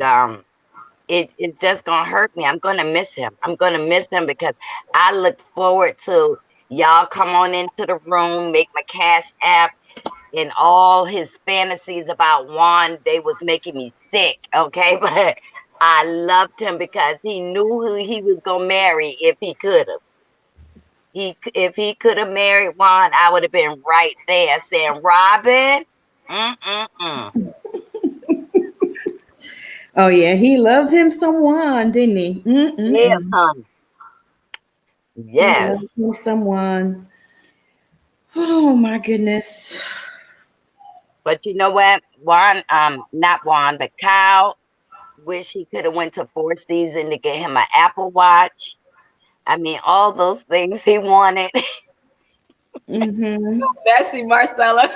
it's just gonna hurt me. I'm gonna miss him. I'm gonna miss him, because I look forward to y'all come on into the room, make my Cash App, and all his fantasies about Juan, they was making me sick, okay? But I loved him because he knew who he was gonna marry if he could have. If he could have married Juan, I would have been right there saying, Robin, Oh yeah, he loved him some Juan, didn't he? Yeah, yes. He loved him some Juan. Oh my goodness. But you know what? Juan, not Juan, but Khyle, wish he could have went to Four Seasons to get him an Apple Watch. I mean, all those things he wanted. Messy, Marcella.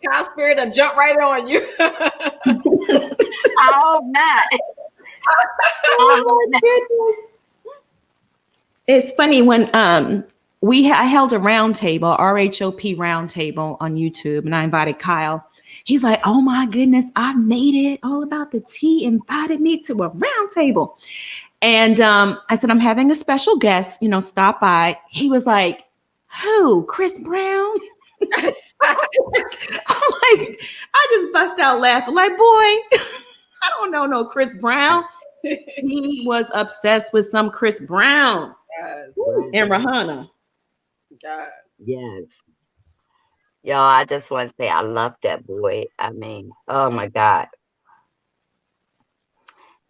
Khyle Spirit will jump right on you. I hope not. It's funny when I held a round table, RHOP round table on YouTube, and I invited Khyle. He's like, oh my goodness, I made it all about the tea, invited me to a round table. And I said, I'm having a special guest, stop by. He was like, who? Chris Brown? I'm like, I just bust out laughing. Like, boy, I don't know no Chris Brown. He was obsessed with some Chris Brown. Yes. And Rahana. Yes. Yes. Y'all, I just want to say I love that boy. I mean, oh my God.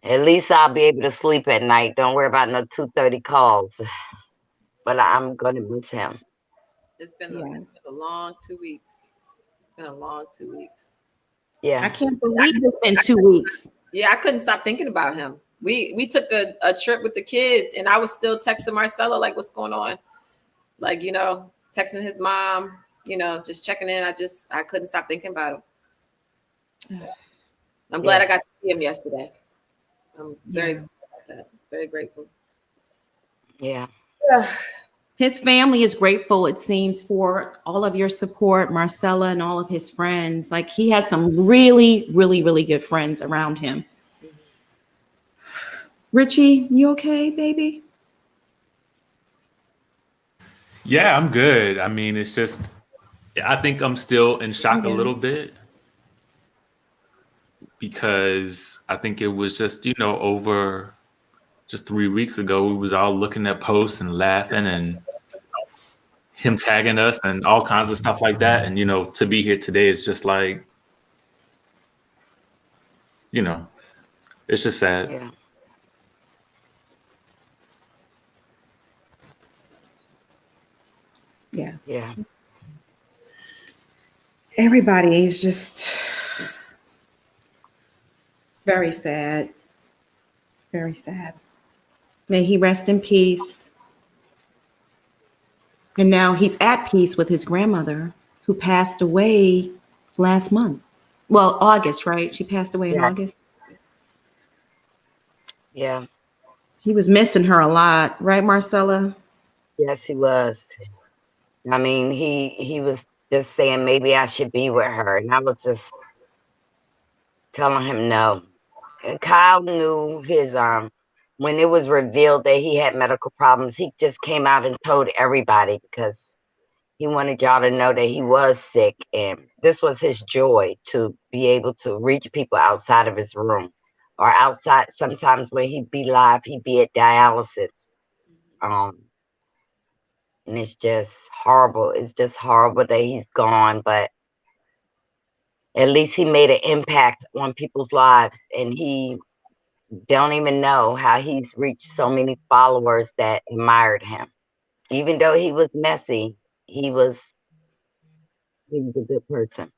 At least I'll be able to sleep at night. Don't worry about no 2:30 calls. But I'm gonna miss him. It's been Yeah. a long 2 weeks. It's been a long 2 weeks. I Yeah. can't believe it's been 2 weeks. Yeah, I couldn't stop thinking about him. We took a trip with the kids, and I was still texting Marcella like, "What's going on?" Like, texting his mom. Just checking in. I couldn't stop thinking about him. So, I'm glad I got to see him yesterday. I'm very grateful about that. Very grateful. Yeah. His family is grateful, it seems, for all of your support, Marcella and all of his friends. Like, he has some really, really, really good friends around him. Richie, you okay, baby? Yeah, I'm good. I mean, it's just, I think I'm still in shock a little bit because I think it was just, over just 3 weeks ago, we was all looking at posts and laughing and him tagging us and all kinds of stuff like that. And, to be here today is just like, it's just sad. Yeah. Yeah. Yeah. Everybody is just very sad. Very sad. May he rest in peace. And now he's at peace with his grandmother, who passed away last month. Well, August, right? She passed away in August. Yeah. He was missing her a lot, right, Marcella? Yes, he was. I mean, he was just saying maybe I should be with her, and I was just telling him no. And Kyle knew his when it was revealed that he had medical problems, he just came out and told everybody because he wanted y'all to know that he was sick, and this was his joy to be able to reach people outside of his room or outside. Sometimes when he'd be live, he'd be at dialysis. And it's just horrible. It's just horrible that he's gone, but at least he made an impact on people's lives, and he don't even know how he's reached so many followers that admired him. Even though he was messy, he was a good person.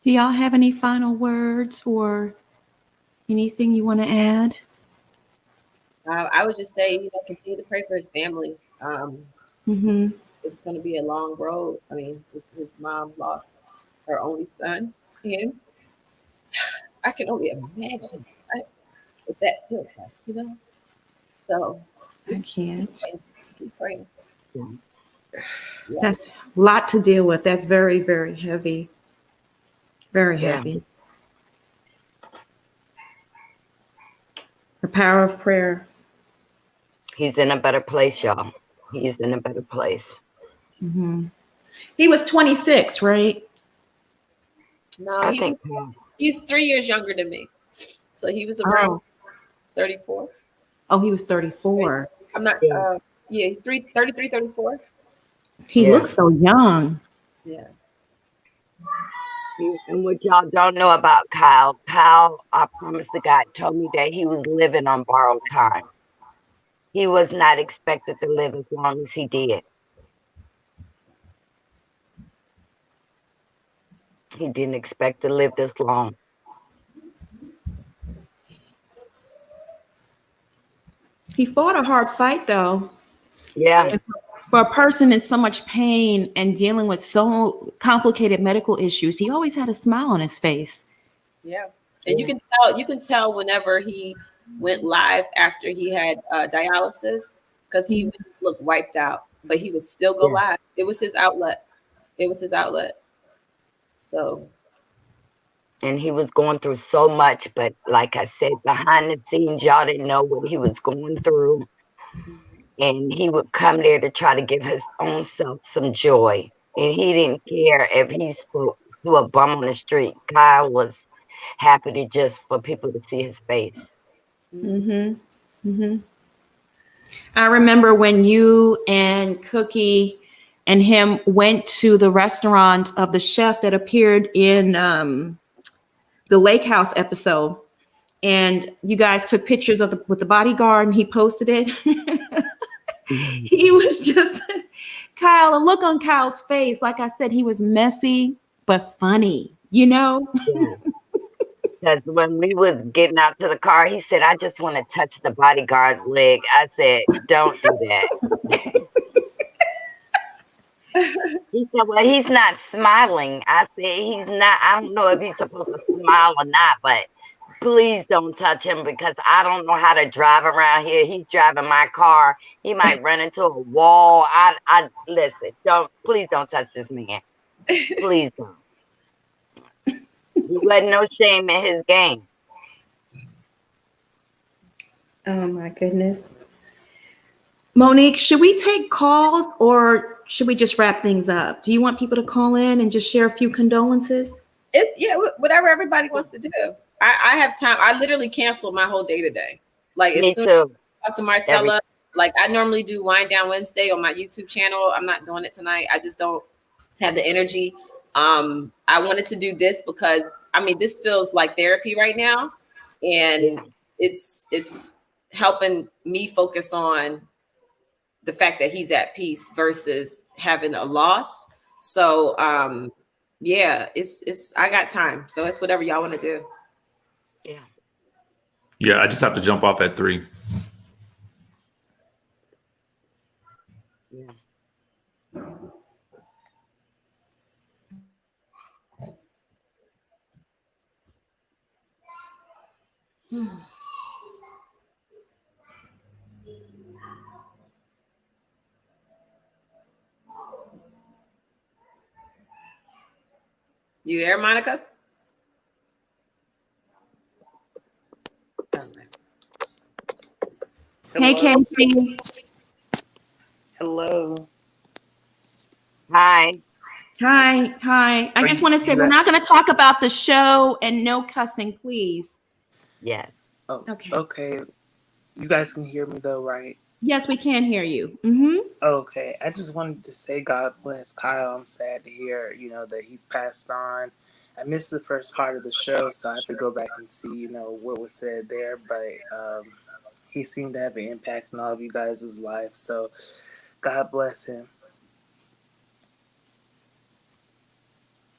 Do y'all have any final words or anything you want to add? I would just say, continue to pray for his family. It's going to be a long road. I mean, his mom lost her only son, and I can only imagine what that feels like, So I can't. Keep praying. Yeah. That's a lot to deal with. That's very, very heavy. Very heavy. The power of prayer. He's in a better place, y'all. He's in a better place. He was 26, right? No, he's 3 years younger than me. So he was around 34. Oh, he was 34. I'm not, he's 33, 34. He looks so young. Yeah. And what y'all don't know about Kyle, I promise to God, told me that he was living on borrowed time. He was not expected to live as long as he did. He didn't expect to live this long. He fought a hard fight, though. Yeah. For a person in so much pain and dealing with so complicated medical issues, he always had a smile on his face. Yeah. And you can tell whenever he went live after he had dialysis, because he would just look wiped out, but he would still go live. It was his outlet. So. And he was going through so much, but like I said, behind the scenes, y'all didn't know what he was going through. And he would come there to try to give his own self some joy. and he didn't care if he spoke to a bum on the street. Kyle was happy to just for people to see his face. Mm-hmm. Mm-hmm. I remember when you and Cookie and him went to the restaurant of the chef that appeared in the Lake House episode, and you guys took pictures of with the bodyguard, and he posted it. He was just Kyle. A look on Kyle's face, like I said, he was messy but funny. You know. Yeah. Because when we was getting out to the car, he said, "I just want to touch the bodyguard's leg." I said, "Don't do that." He said, "Well, he's not smiling." I said, "He's not. I don't know if he's supposed to smile or not, but please don't touch him because I don't know how to drive around here. He's driving my car. He might run into a wall. I listen. Please don't touch this man. Please don't." He wasn't no shame in his game. Oh my goodness. Monique, should we take calls or should we just wrap things up? Do you want people to call in and just share a few condolences? Whatever everybody wants to do. I have time. I literally canceled my whole day today. Like Me as soon too. as I talk to Marcella, like I normally do Wind Down Wednesday on my YouTube channel. I'm not doing it tonight. I just don't have the energy. I wanted to do this because I mean this feels like therapy right now, and it's helping me focus on the fact that he's at peace versus having a loss. So yeah, it's I got time. So it's whatever y'all want to do. Yeah. Yeah, I just have to jump off at 3. Yeah. You there, Monica? Hey, Casey. Hello. Hi. Hi. I just want to say we're not going to talk about the show and no cussing, please. Yes. Oh, Okay. Okay. You guys can hear me though, right? Yes, we can hear you. Mm-hmm. Okay. I just wanted to say God bless Kyle. I'm sad to hear, that he's passed on. I missed the first part of the show, so I have to go back and see, what was said there. But he seemed to have an impact on all of you guys' life. So God bless him.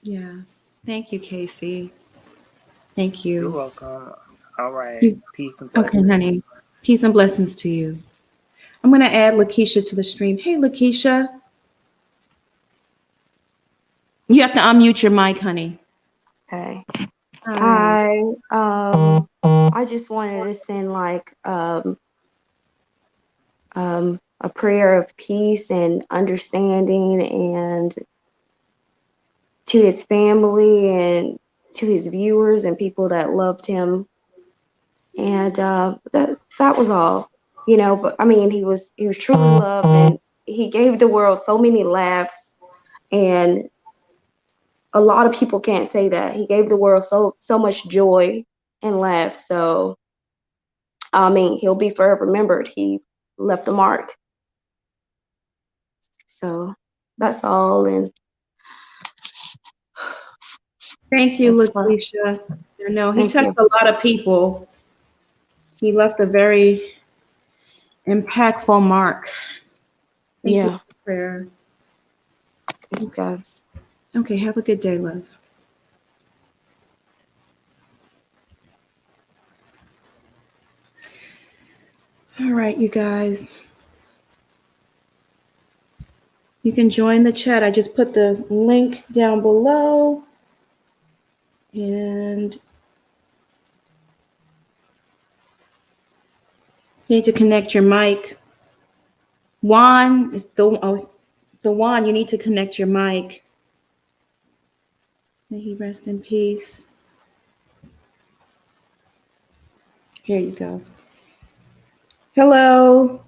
Yeah. Thank you, Casey. Thank you. You're welcome. All right. Peace and blessings. Okay, honey. Peace and blessings to you. I'm going to add Lakeisha to the stream. Hey, Lakeisha. You have to unmute your mic, honey. Okay. Hi. I just wanted to send like a prayer of peace and understanding and to his family and to his viewers and people that loved him. And that was all, but I mean he was truly loved and he gave the world so many laughs, and a lot of people can't say that. He gave the world so much joy and laughs. So I mean, he'll be forever remembered. He left a mark. So that's all. And Thank you, that's fine. Lakeisha. He Thank touched you. a lot of people. He left a very impactful mark. Thank you for prayer. Thank you guys. Okay, have a good day, love. All right, you guys. You can join the chat. I just put the link down below. And you need to connect your mic. Juan is the Juan, you need to connect your mic. May he rest in peace. Here you go. Hello.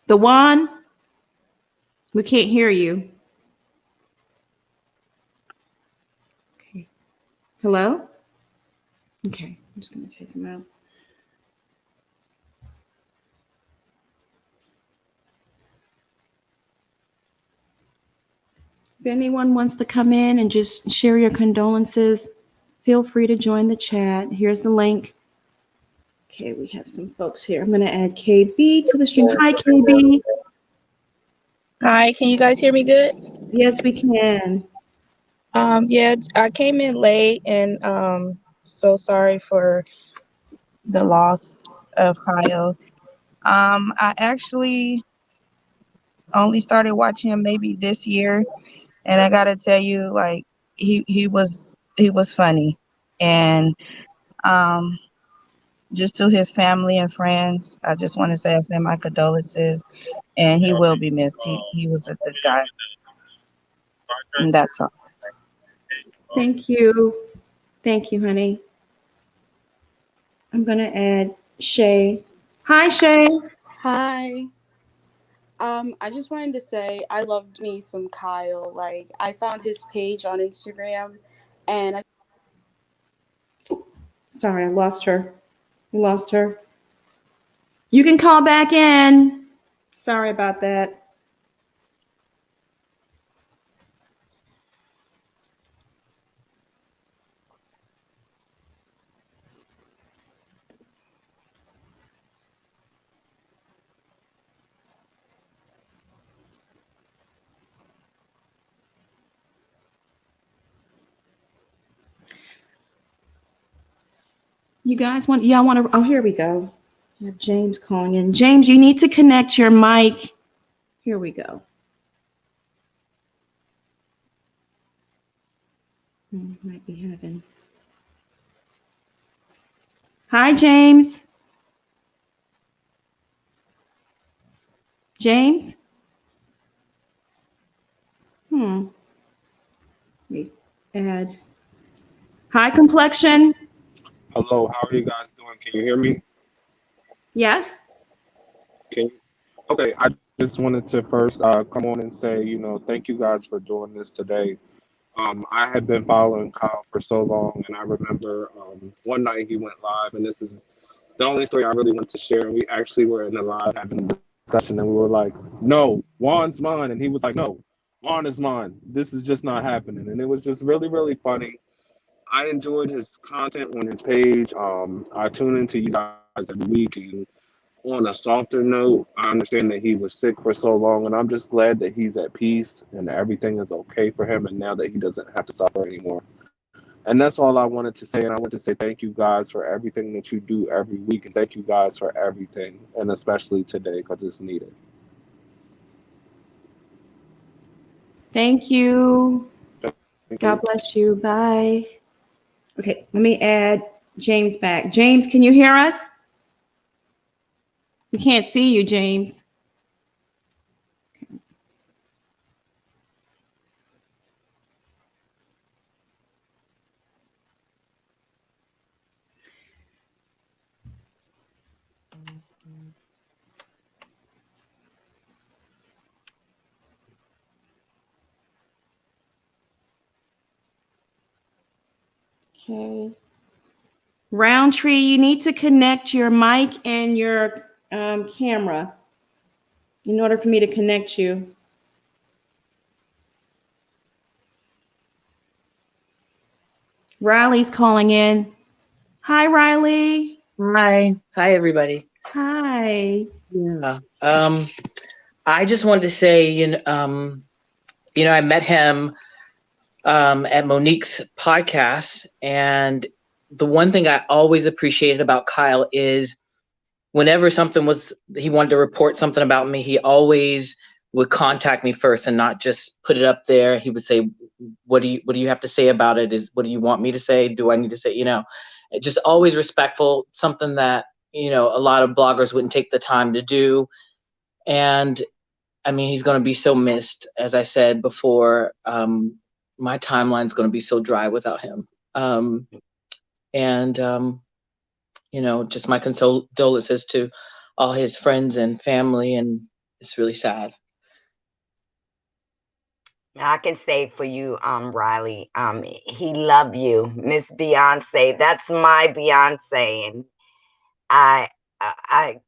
The Juan, We can't hear you. Okay. Hello? Okay, I'm just going to take him out. If anyone wants to come in and just share your condolences, feel free to join the chat. Here's the link. Okay, we have some folks here. I'm going to add KB to the stream. Hi, KB. Hi, can you guys hear me good? Yes, we can. Yeah, I came in late and so sorry for the loss of Khyle. I actually only started watching him maybe this year, and I gotta tell you, like he was funny, and just to his family and friends, I just want to say I send my condolences, and he will be missed. He was a good guy, and that's all. Thank you. Thank you, honey. I'm going to add Shay. Hi, Shay. Hi. I just wanted to say I loved me some Khyle. Like, I found his page on Instagram, and Sorry, I lost her. We lost her. You can call back in. Sorry about that. You guys want, y'all want to, oh, here we go. We have James calling in. James, you need to connect your mic. Here we go. Might be having. Hi, James. James? Let me add. Hi, complexion. Hello, how are you guys doing? Can you hear me? Yes. Okay, I just wanted to first come on and say, thank you guys for doing this today. I had been following Kyle for so long, and I remember one night he went live, and this is the only story I really want to share. And we actually were in the live having a discussion, and we were like, no, Juan's mine. And he was like, no, Juan is mine. This is just not happening. And it was just really, really funny. I enjoyed his content on his page. I tune into you guys every week, and on a softer note, I understand that he was sick for so long, and I'm just glad that he's at peace and everything is okay for him, and now that he doesn't have to suffer anymore. And that's all I wanted to say. And I want to say thank you guys for everything that you do every week, and thank you guys for everything, and especially today because it's needed. Thank you. Thank God you. bless you. Bye. Okay, let me add James back. James, can you hear us? We can't see you, James. Okay. Roundtree, you need to connect your mic and your camera in order for me to connect you. Riley's calling in. Hi, Riley. Hi everybody. Hi. Yeah. I just wanted to say, I met him at Monique's podcast, and the one thing I always appreciated about Khyle is whenever he wanted to report something about me, he always would contact me first and not just put it up there. He would say, what do you have to say about it? What do you want me to say? Do I need to say, just always respectful, something that, a lot of bloggers wouldn't take the time to do. And I mean, he's going to be so missed. As I said before, my timeline's going to be so dry without him. Just my condolences to all his friends and family, and it's really sad. I can say for you, Riley, he love you, Miss Beyonce. That's my Beyonce, and I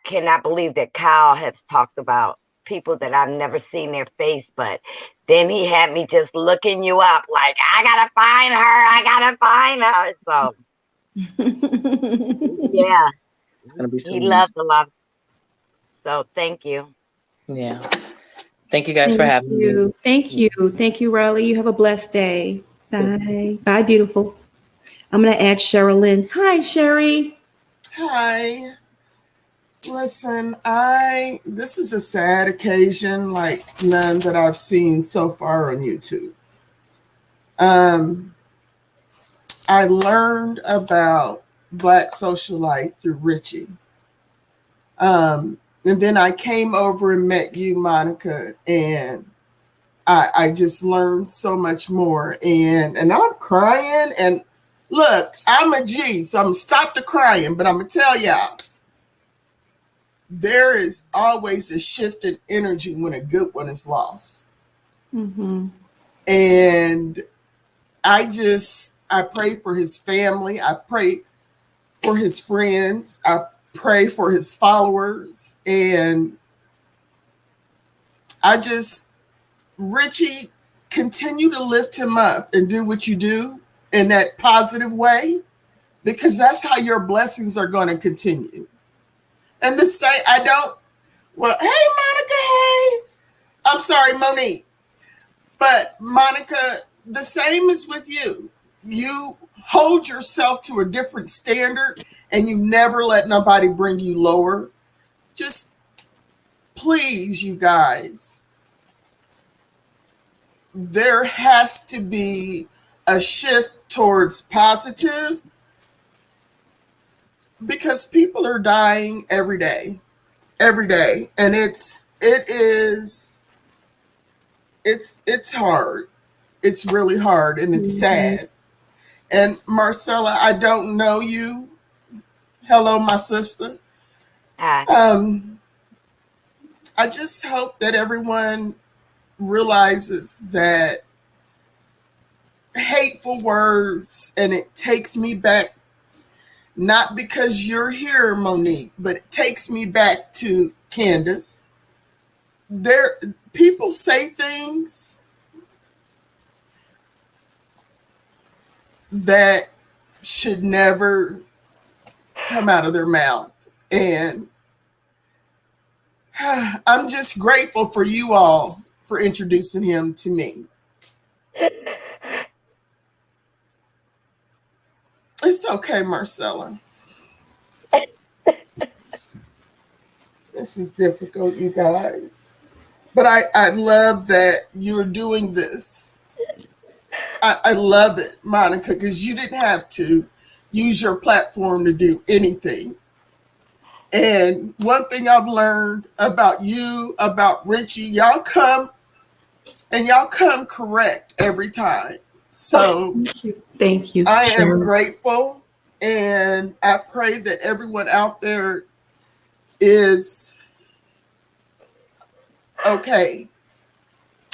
cannot believe that Kyle has talked about people that I've never seen their face, but then he had me just looking you up, like I gotta find her, I gotta find her. So yeah, It's gonna be so he nice. loved a lot. So thank you. Yeah. Thank you guys for Thank having me. you. Thank you. Thank you, Riley. You have a blessed day. Bye. Bye, beautiful. I'm going to add Sherilyn. Hi, Sherry. Hi. Listen, this is a sad occasion like none that I've seen so far on YouTube. I learned about Black Socialite through Richie. And then I came over and met you, Monica, and I just learned so much more. And I'm crying. And look, I'm a G, so I'm gonna stop the crying, but I'm gonna tell y'all, there is always a shift in energy when a good one is lost. Mm-hmm. And I pray for his family. I pray for his friends. I pray for his followers. And Richie, continue to lift him up and do what you do in that positive way, because that's how your blessings are going to continue. And to say, hey, Monica, hey. I'm sorry, Monique. But Monica, the same is with you. You hold yourself to a different standard and you never let nobody bring you lower. Just please, you guys, there has to be a shift towards positive, because people are dying every day. And it's hard. It's really hard and it's sad. And Marcella, I don't know you. Hello, my sister. Hi. I just hope that everyone realizes that hateful words, and it takes me back, not because you're here, Monique, but it takes me back to Candiace. People say things that should never come out of their mouth. And I'm just grateful for you all for introducing him to me. It's okay, Marcella. This is difficult, you guys. But I love that you're doing this. I love it, Monica, because you didn't have to use your platform to do anything. And one thing I've learned about you, about Richie, y'all come correct every time. So Thank you. I am grateful, and I pray that everyone out there is okay,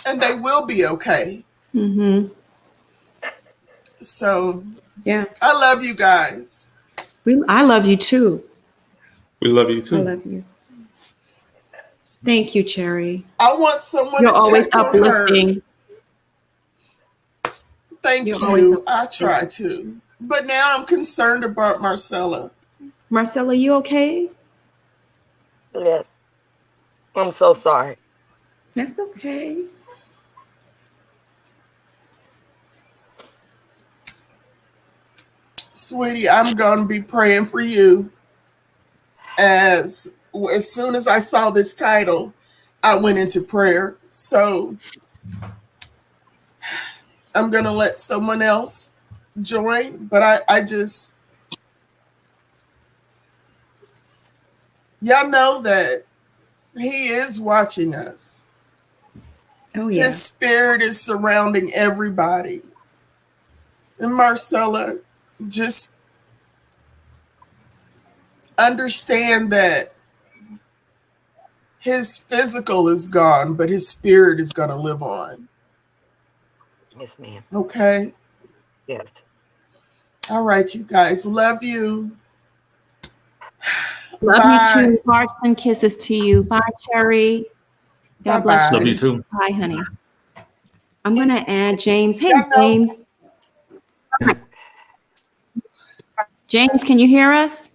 and they will be okay. Mm-hmm. So yeah, I love you guys. I love you too. We love you too. I love you. Thank you, Cherry. I want someone You're to always check on her. uplifting. Thank you. I try to. But now I'm concerned about Marcella. Marcella, you okay? Yes. I'm so sorry. That's okay. Sweetie, I'm going to be praying for you. As soon as I saw this title, I went into prayer. So I'm going to let someone else join. But I just, y'all know that he is watching us. Oh, yeah. His spirit is surrounding everybody. And Marcella, just understand that his physical is gone, but his spirit is going to live on. Yes, ma'am. Okay. Yes. All right, you guys. Love you. Love you Bye. too. Hearts and kisses to you. Bye, Cherry. God bless Bye-bye. Love you you. too. Bye, honey. I'm going to add James. Hey, Y'all know- James. James, can you hear us?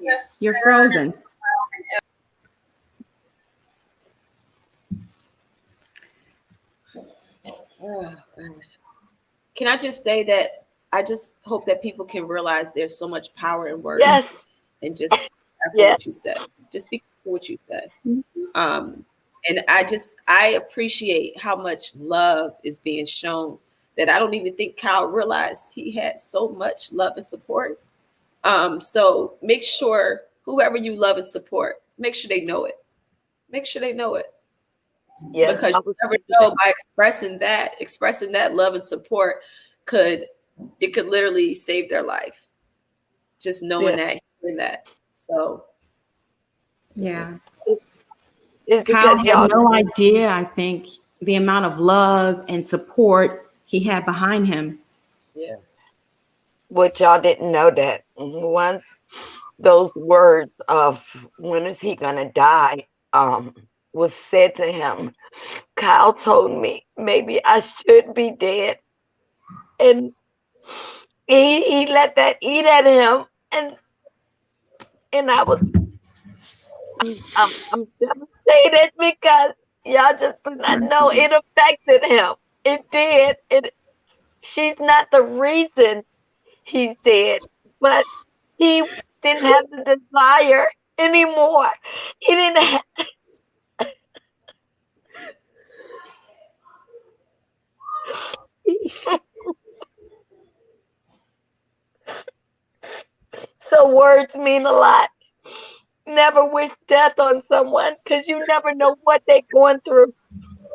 Yes. You're frozen. Oh, gosh. Can I just say that I just hope that people can realize there's so much power in words. Yes. And just after Yes. what you said, just be careful what you said. And I appreciate how much love is being shown that I don't even think Kyle realized he had so much love and support. So make sure whoever you love and support, make sure they know it. Make sure they know it. Yes. Because you never know, by expressing that love and support could literally save their life. Just knowing that, hearing that. So Yeah. It's Kyle because had y'all no idea, I think, the amount of love and support he had behind him. Yeah. What y'all didn't know that once those words of when is he gonna die was said to him, Kyle told me maybe I should be dead. And he let that eat at him, and I'm devastated because y'all just do not know it affected him. It did. She's not the reason he's dead, but he didn't have the desire anymore. He didn't have. So words mean a lot. Never wish death on someone because you never know what they're going through.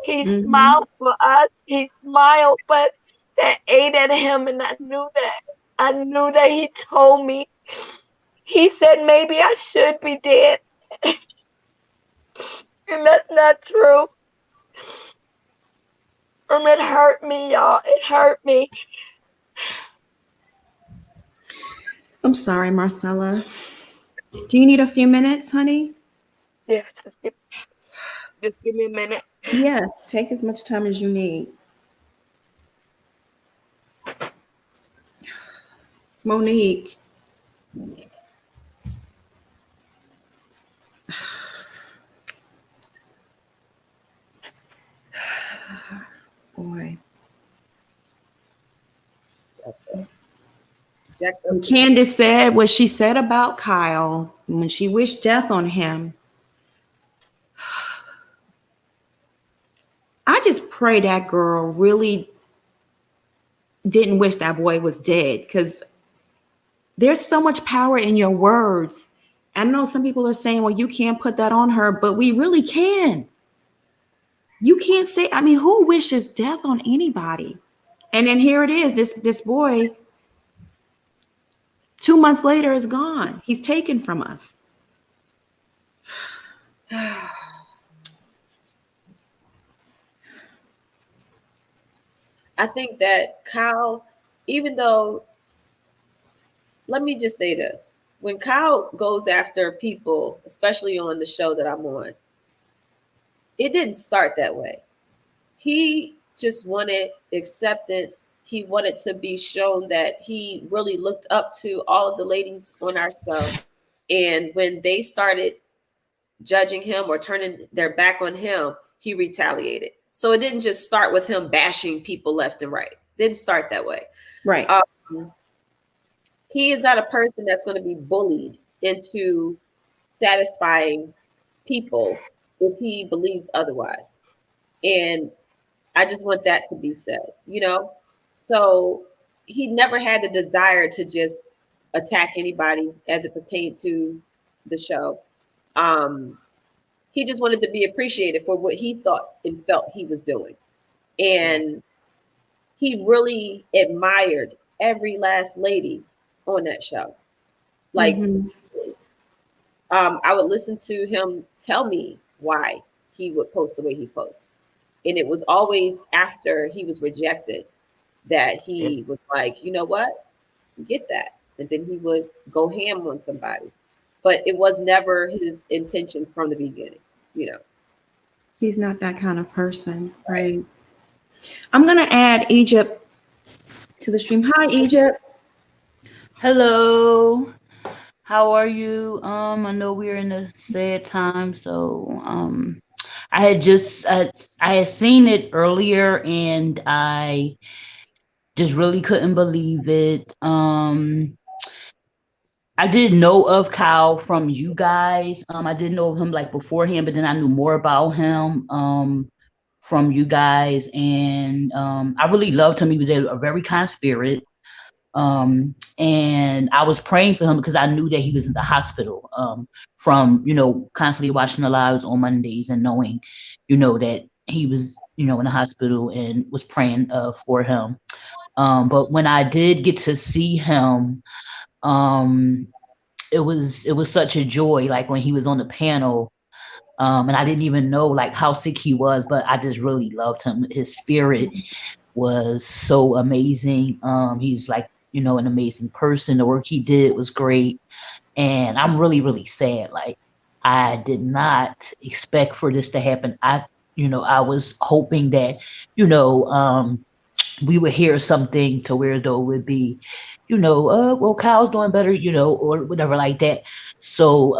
He smiled for us. He smiled, but that ate at him, and I knew that. I knew that he told me. He said maybe I should be dead. And that's not true. And it hurt me, y'all. It hurt me. I'm sorry, Marcella. Do you need a few minutes, honey? Yeah, just give me a minute. Yeah, take as much time as you need. Monique. Boy. When Candiace said what she said about Kyle, when she wished death on him, I just pray that girl really didn't wish that boy was dead, because there's so much power in your words. I know some people are saying, well, you can't put that on her, but we really can. You can't say, I mean, who wishes death on anybody? And then here it is, this boy, 2 months later is gone. He's taken from us. I think that Kyle, even though, let me just say this. When Kyle goes after people, especially on the show that I'm on, it didn't start that way. He just wanted acceptance. He wanted to be shown that he really looked up to all of the ladies on our show. And when they started judging him or turning their back on him, he retaliated. So it didn't just start with him bashing people left and right. It didn't start that way. Right. He is not a person that's going to be bullied into satisfying people if he believes otherwise. And I just want that to be said, So he never had the desire to just attack anybody as it pertained to the show. He just wanted to be appreciated for what he thought and felt he was doing. And he really admired every last lady on that show. Like, I would listen to him tell me why he would post the way he posts. And it was always after he was rejected that he was like, you know what, get that. And then he would go ham on somebody. But it was never his intention from the beginning, you know. He's not that kind of person, right? I'm gonna add Egypt to the stream. Hi, Egypt. Hello, how are you? I know we're in a sad time, so I had just I had seen it earlier, and I just really couldn't believe it. I did know of Kyle from you guys. I didn't know of him like beforehand, but then I knew more about him from you guys, and I really loved him. He was a very kind spirit. And I was praying for him because I knew that he was in the hospital, from, constantly watching the lives on Mondays and knowing, that he was, in the hospital, and was praying for him. But when I did get to see him, um, it was such a joy. Like when he was on the panel, and I didn't even know like how sick he was, but I just really loved him. His spirit was so amazing. He's like, an amazing person. The work he did was great. And I'm really, really sad. Like I did not expect for this to happen. I was hoping that, we would hear something to where though it would be, well, Kyle's doing better, or whatever like that. So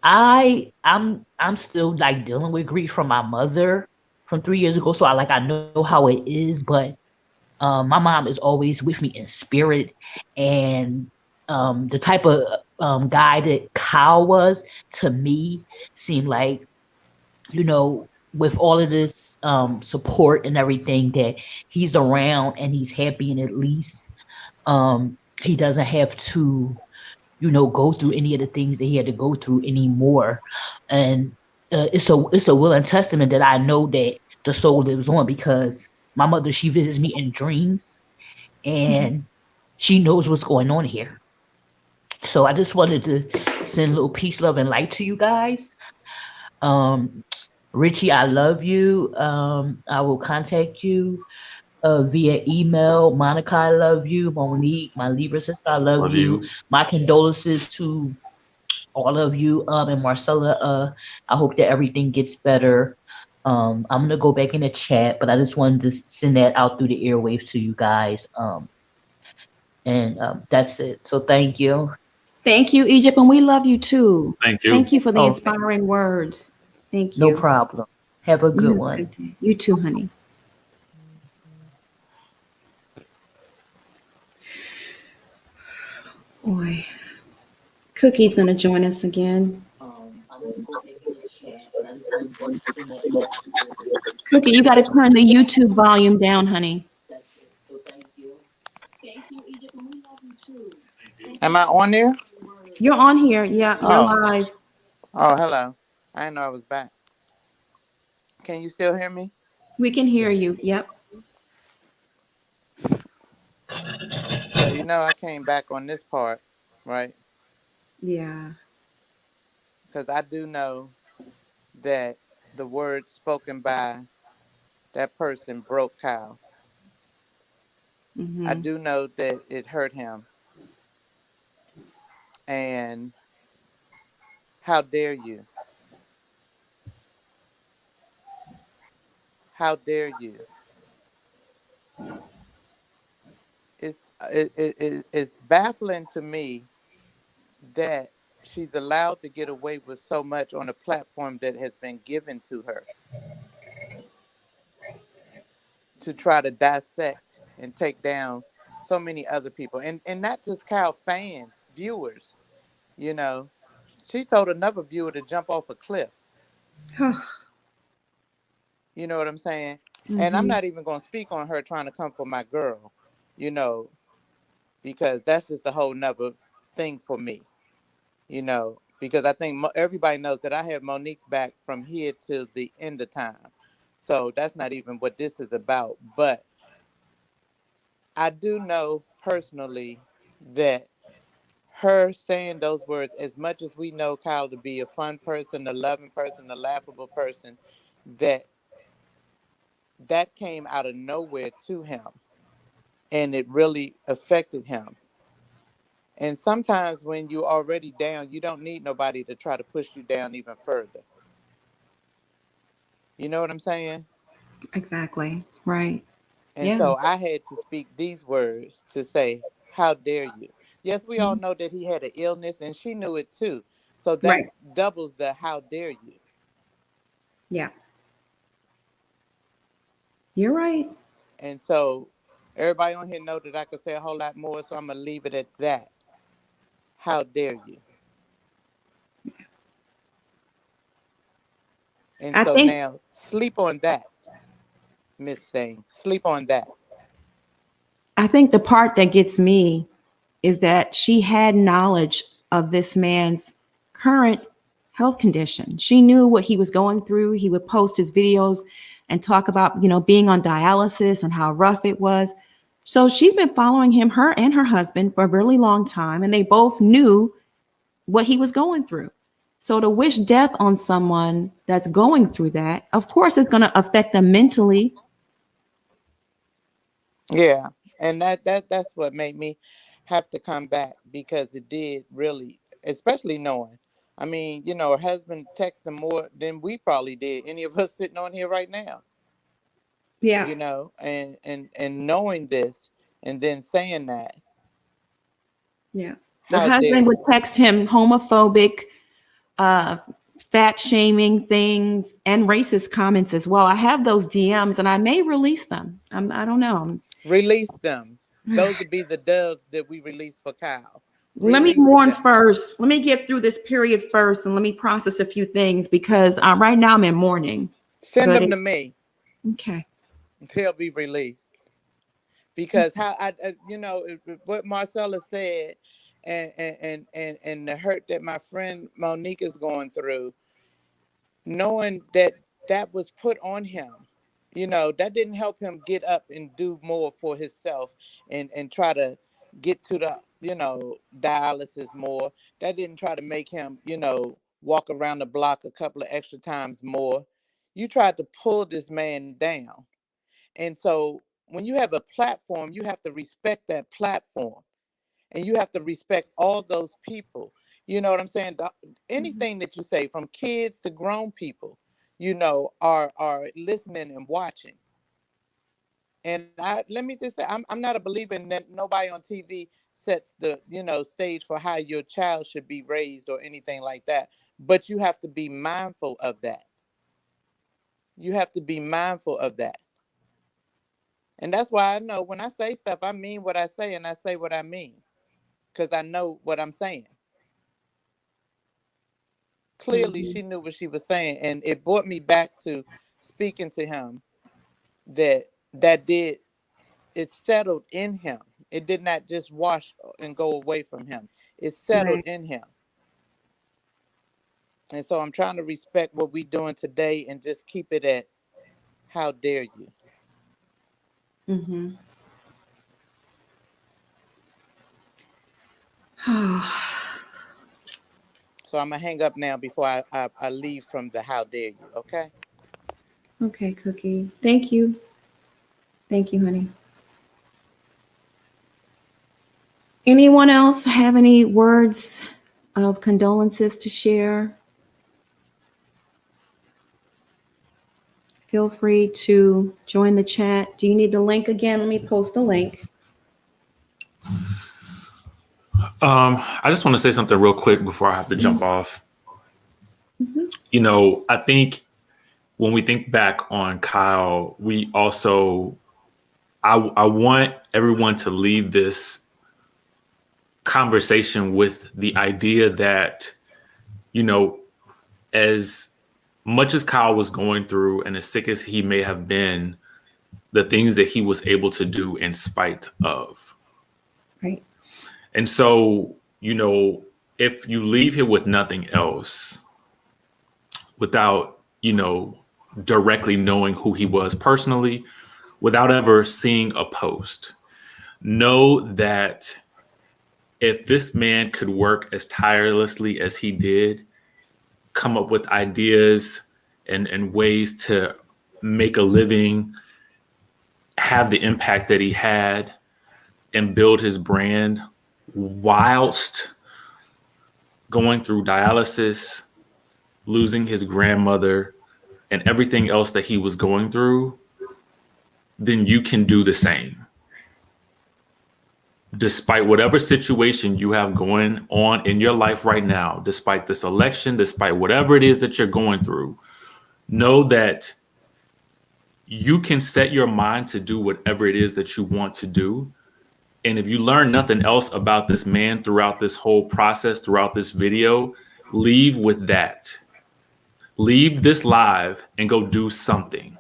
I'm still like dealing with grief from my mother from 3 years ago. So I know how it is, but my mom is always with me in spirit. And the type of guy that Kyle was to me seemed like, with all of this support and everything, that he's around and he's happy, and at least he doesn't have to, go through any of the things that he had to go through anymore. And it's a will and testament that I know that the soul lives on, because my mother, she visits me in dreams, and she knows what's going on here. So I just wanted to send a little peace, love, and light to you guys. Richie, I love you. I will contact you via email. Monica, I love you. Monique, my Libra sister, I love you. My condolences to all of you. And Marcella, I hope that everything gets better. I'm gonna go back in the chat, but I just wanted to send that out through the airwaves to you guys. And that's it. So thank you. Thank you, Egypt, and we love you too. Thank you. Thank you for the inspiring words. Thank you. No problem. Have a good one. Good day. You too, honey. Boy, Cookie's gonna join us again. Cookie, you got to turn the YouTube volume down, honey. Am I on there? You're on here. Yeah, you're live. Oh, hello. I didn't know I was back. Can you still hear me? We can hear you. Yep. So I came back on this part, right? Yeah. Because I do know that the words spoken by that person broke Kyle. I do know that it hurt him. And how dare you? How dare you? It's baffling to me that she's allowed to get away with so much on a platform that has been given to her to try to dissect and take down so many other people, and not just Kyle fans, viewers. She told another viewer to jump off a cliff. You know what I'm saying? And I'm not even going to speak on her trying to come for my girl, because that's just a whole nother thing for me, because I think everybody knows that I have Monique's back from here to the end of time. So that's not even what this is about. But I do know personally that her saying those words, as much as we know Kyle to be a fun person, a loving person, a laughable person, that came out of nowhere to him, and it really affected him. And sometimes when you're already down, you don't need nobody to try to push you down even further. You know what I'm saying? Exactly. Right. And Yeah. so I had to speak these words to say, how dare you? Yes, we all Mhm. know that he had an illness, and she knew it too. So that Right. doubles the how dare you. Yeah. You're right. And so everybody on here know that I could say a whole lot more, so I'm going to leave it at that. How dare you? And I so think now sleep on that, Miss Thing. Sleep on that. I think the part that gets me is that she had knowledge of this man's current health condition. She knew what he was going through. He would post his videos and talk about, being on dialysis and how rough it was. So she's been following him, her and her husband, for a really long time, and they both knew what he was going through. So to wish death on someone that's going through that, of course, it's going to affect them mentally. Yeah. And that's what made me have to come back, because it did really, especially knowing. I mean, her husband texted more than we probably did, any of us sitting on here right now. Yeah. And knowing this and then saying that, Yeah. The how dare husband would you? text him homophobic, uh, fat shaming things and racist comments as well. I have those DMs and I may release them. I don't know. Release them. Those would be the doves that we release for Khyle. Let me Release mourn them. first. Let me get through this period first and let me process a few things because right now I'm in mourning. Send them to me. Okay. They'll be released. Because what Marcella said, and the hurt that my friend Monique is going through, knowing that was put on him, that didn't help him get up and do more for himself and try to get to the dialysis more. That didn't try to make him walk around the block a couple of extra times more. You tried to pull this man down. And so when you have a platform, you have to respect that platform, and you have to respect all those people. You know what I'm saying? Anything that you say, from kids to grown people, are listening and watching. And let me just say, I'm not a believer in that nobody on TV sets the stage for how your child should be raised or anything like that. But you have to be mindful of that. You have to be mindful of that. And that's why I know when I say stuff, I mean what I say, and I say what I mean, because I know what I'm saying. Clearly, Mhm. she knew what she was saying, and it brought me back to speaking to him. It settled in him. It did not just wash and go away from him. It settled Right. in him. And so I'm trying to respect what we're doing today and just keep it at how dare you. Mm-hmm. So I'm gonna hang up now before I leave from the how dare you. Okay. Okay, Cookie. Thank you. Thank you, honey. Anyone else have any words of condolences to share? Feel free to join the chat. Do you need the link again? Let me post the link. I just want to say something real quick before I have to jump off. I think when we think back on Khyle, we also, I want everyone to leave this conversation with the idea that, as much as Khyle was going through and as sick as he may have been, the things that he was able to do in spite of. Right. And so, if you leave here with nothing else, without, directly knowing who he was personally, without ever seeing a post, know that if this man could work as tirelessly as he did, come up with ideas and ways to make a living, have the impact that he had, and build his brand whilst going through dialysis, losing his grandmother, and everything else that he was going through, then you can do the same. Despite whatever situation you have going on in your life right now, despite this election, despite whatever it is that you're going through, know that you can set your mind to do whatever it is that you want to do. And if you learn nothing else about this man throughout this whole process, throughout this video, leave with that. Leave this live and go do something.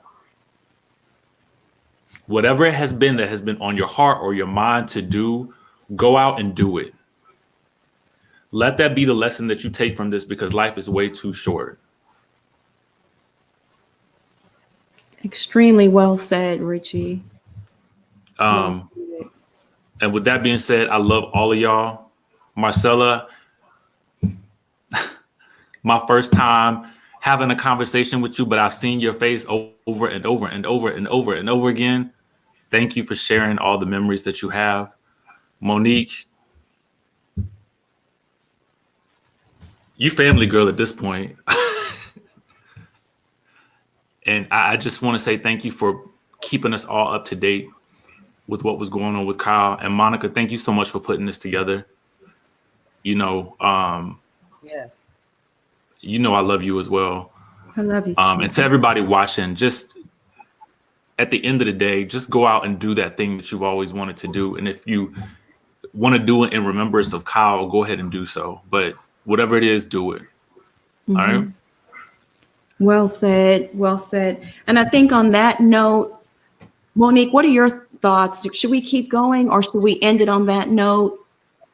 Whatever it has been that has been on your heart or your mind to do, go out and do it. Let that be the lesson that you take from this, because life is way too short. Extremely well said, Richie. And with that being said, I love all of y'all. Marcella, my first time having a conversation with you, but I've seen your face over and over and over and over and over again. Thank you for sharing all the memories that you have. Monique, you family girl at this point. And I just want to say thank you for keeping us all up to date with what was going on with Khyle. And Monica, thank you so much for putting this together. You know, Yes. you know I love you as well. I love you too. And to everybody watching, just at the end of the day, just go out and do that thing that you've always wanted to do. And if you want to do it in remembrance of Khyle, go ahead and do so. But whatever it is, do it. Mm-hmm. All right. Well said. Well said. And I think on that note, Monique, what are your thoughts? Should we keep going or should we end it on that note?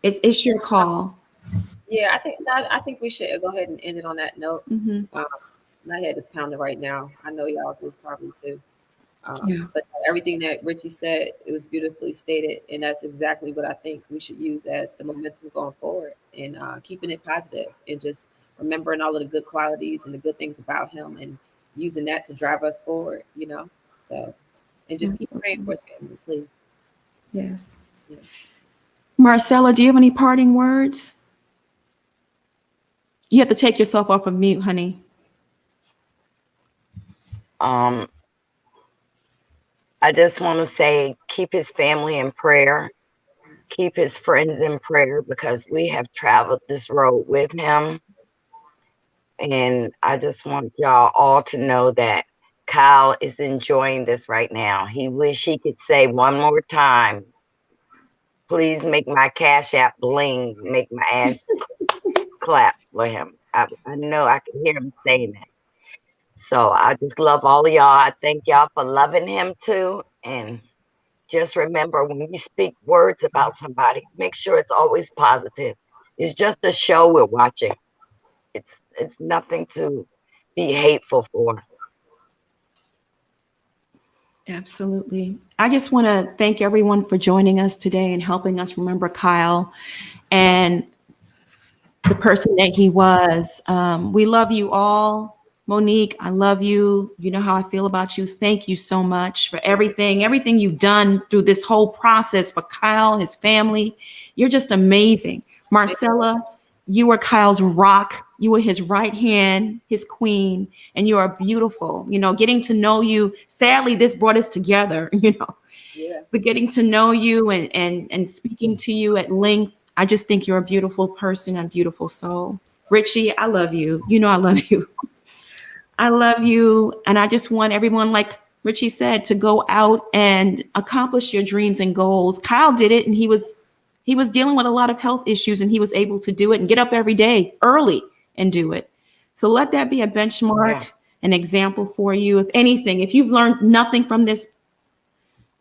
It's your call. Yeah, I think we should go ahead and end it on that note. Mm-hmm. My head is pounding right now. I know y'all's is probably too. Yeah. But everything that Richie said, it was beautifully stated, and that's exactly what I think we should use as the momentum going forward, and keeping it positive, and just remembering all of the good qualities and the good things about him, and using that to drive us forward. You know, so and just keep praying for his family, please. Yes. Yeah. Marcella, do you have any parting words? You have to take yourself off of mute, honey. I just want to say, keep his family in prayer, keep his friends in prayer, because we have traveled this road with him. And I just want y'all all to know that Khyle is enjoying this right now. He wish he could say one more time, please make my Cash App bling, make my ass clap for him. I know I can hear him saying that. So I just love all of y'all. I thank y'all for loving him too. And just remember, when you speak words about somebody, make sure it's always positive. It's just a show we're watching. It's nothing to be hateful for. Absolutely. I just want to thank everyone for joining us today and helping us remember Khyle and the person that he was. We love you all. Monique, I love you. You know how I feel about you. Thank you so much for everything you've done through this whole process for Khyle, his family. You're just amazing. Marcella, you were Kyle's rock. You were his right hand, his queen, and you are beautiful. You know, getting to know you, sadly, this brought us together, you know. Yeah. But getting to know you and speaking to you at length, I just think you're a beautiful person and a beautiful soul. Richie, I love you. You know I love you. I love you. And I just want everyone, like Richie said, to go out and accomplish your dreams and goals. Khyle did it, and he was dealing with a lot of health issues, and he was able to do it and get up every day early and do it. So let that be a benchmark, an example for you. If anything, if you've learned nothing from this,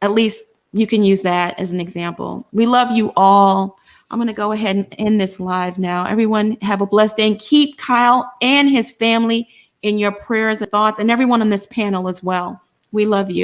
at least you can use that as an example. We love you all. I'm going to go ahead and end this live now. Everyone have a blessed day, and keep Khyle and his family in your prayers and thoughts, and everyone on this panel as well. We love you.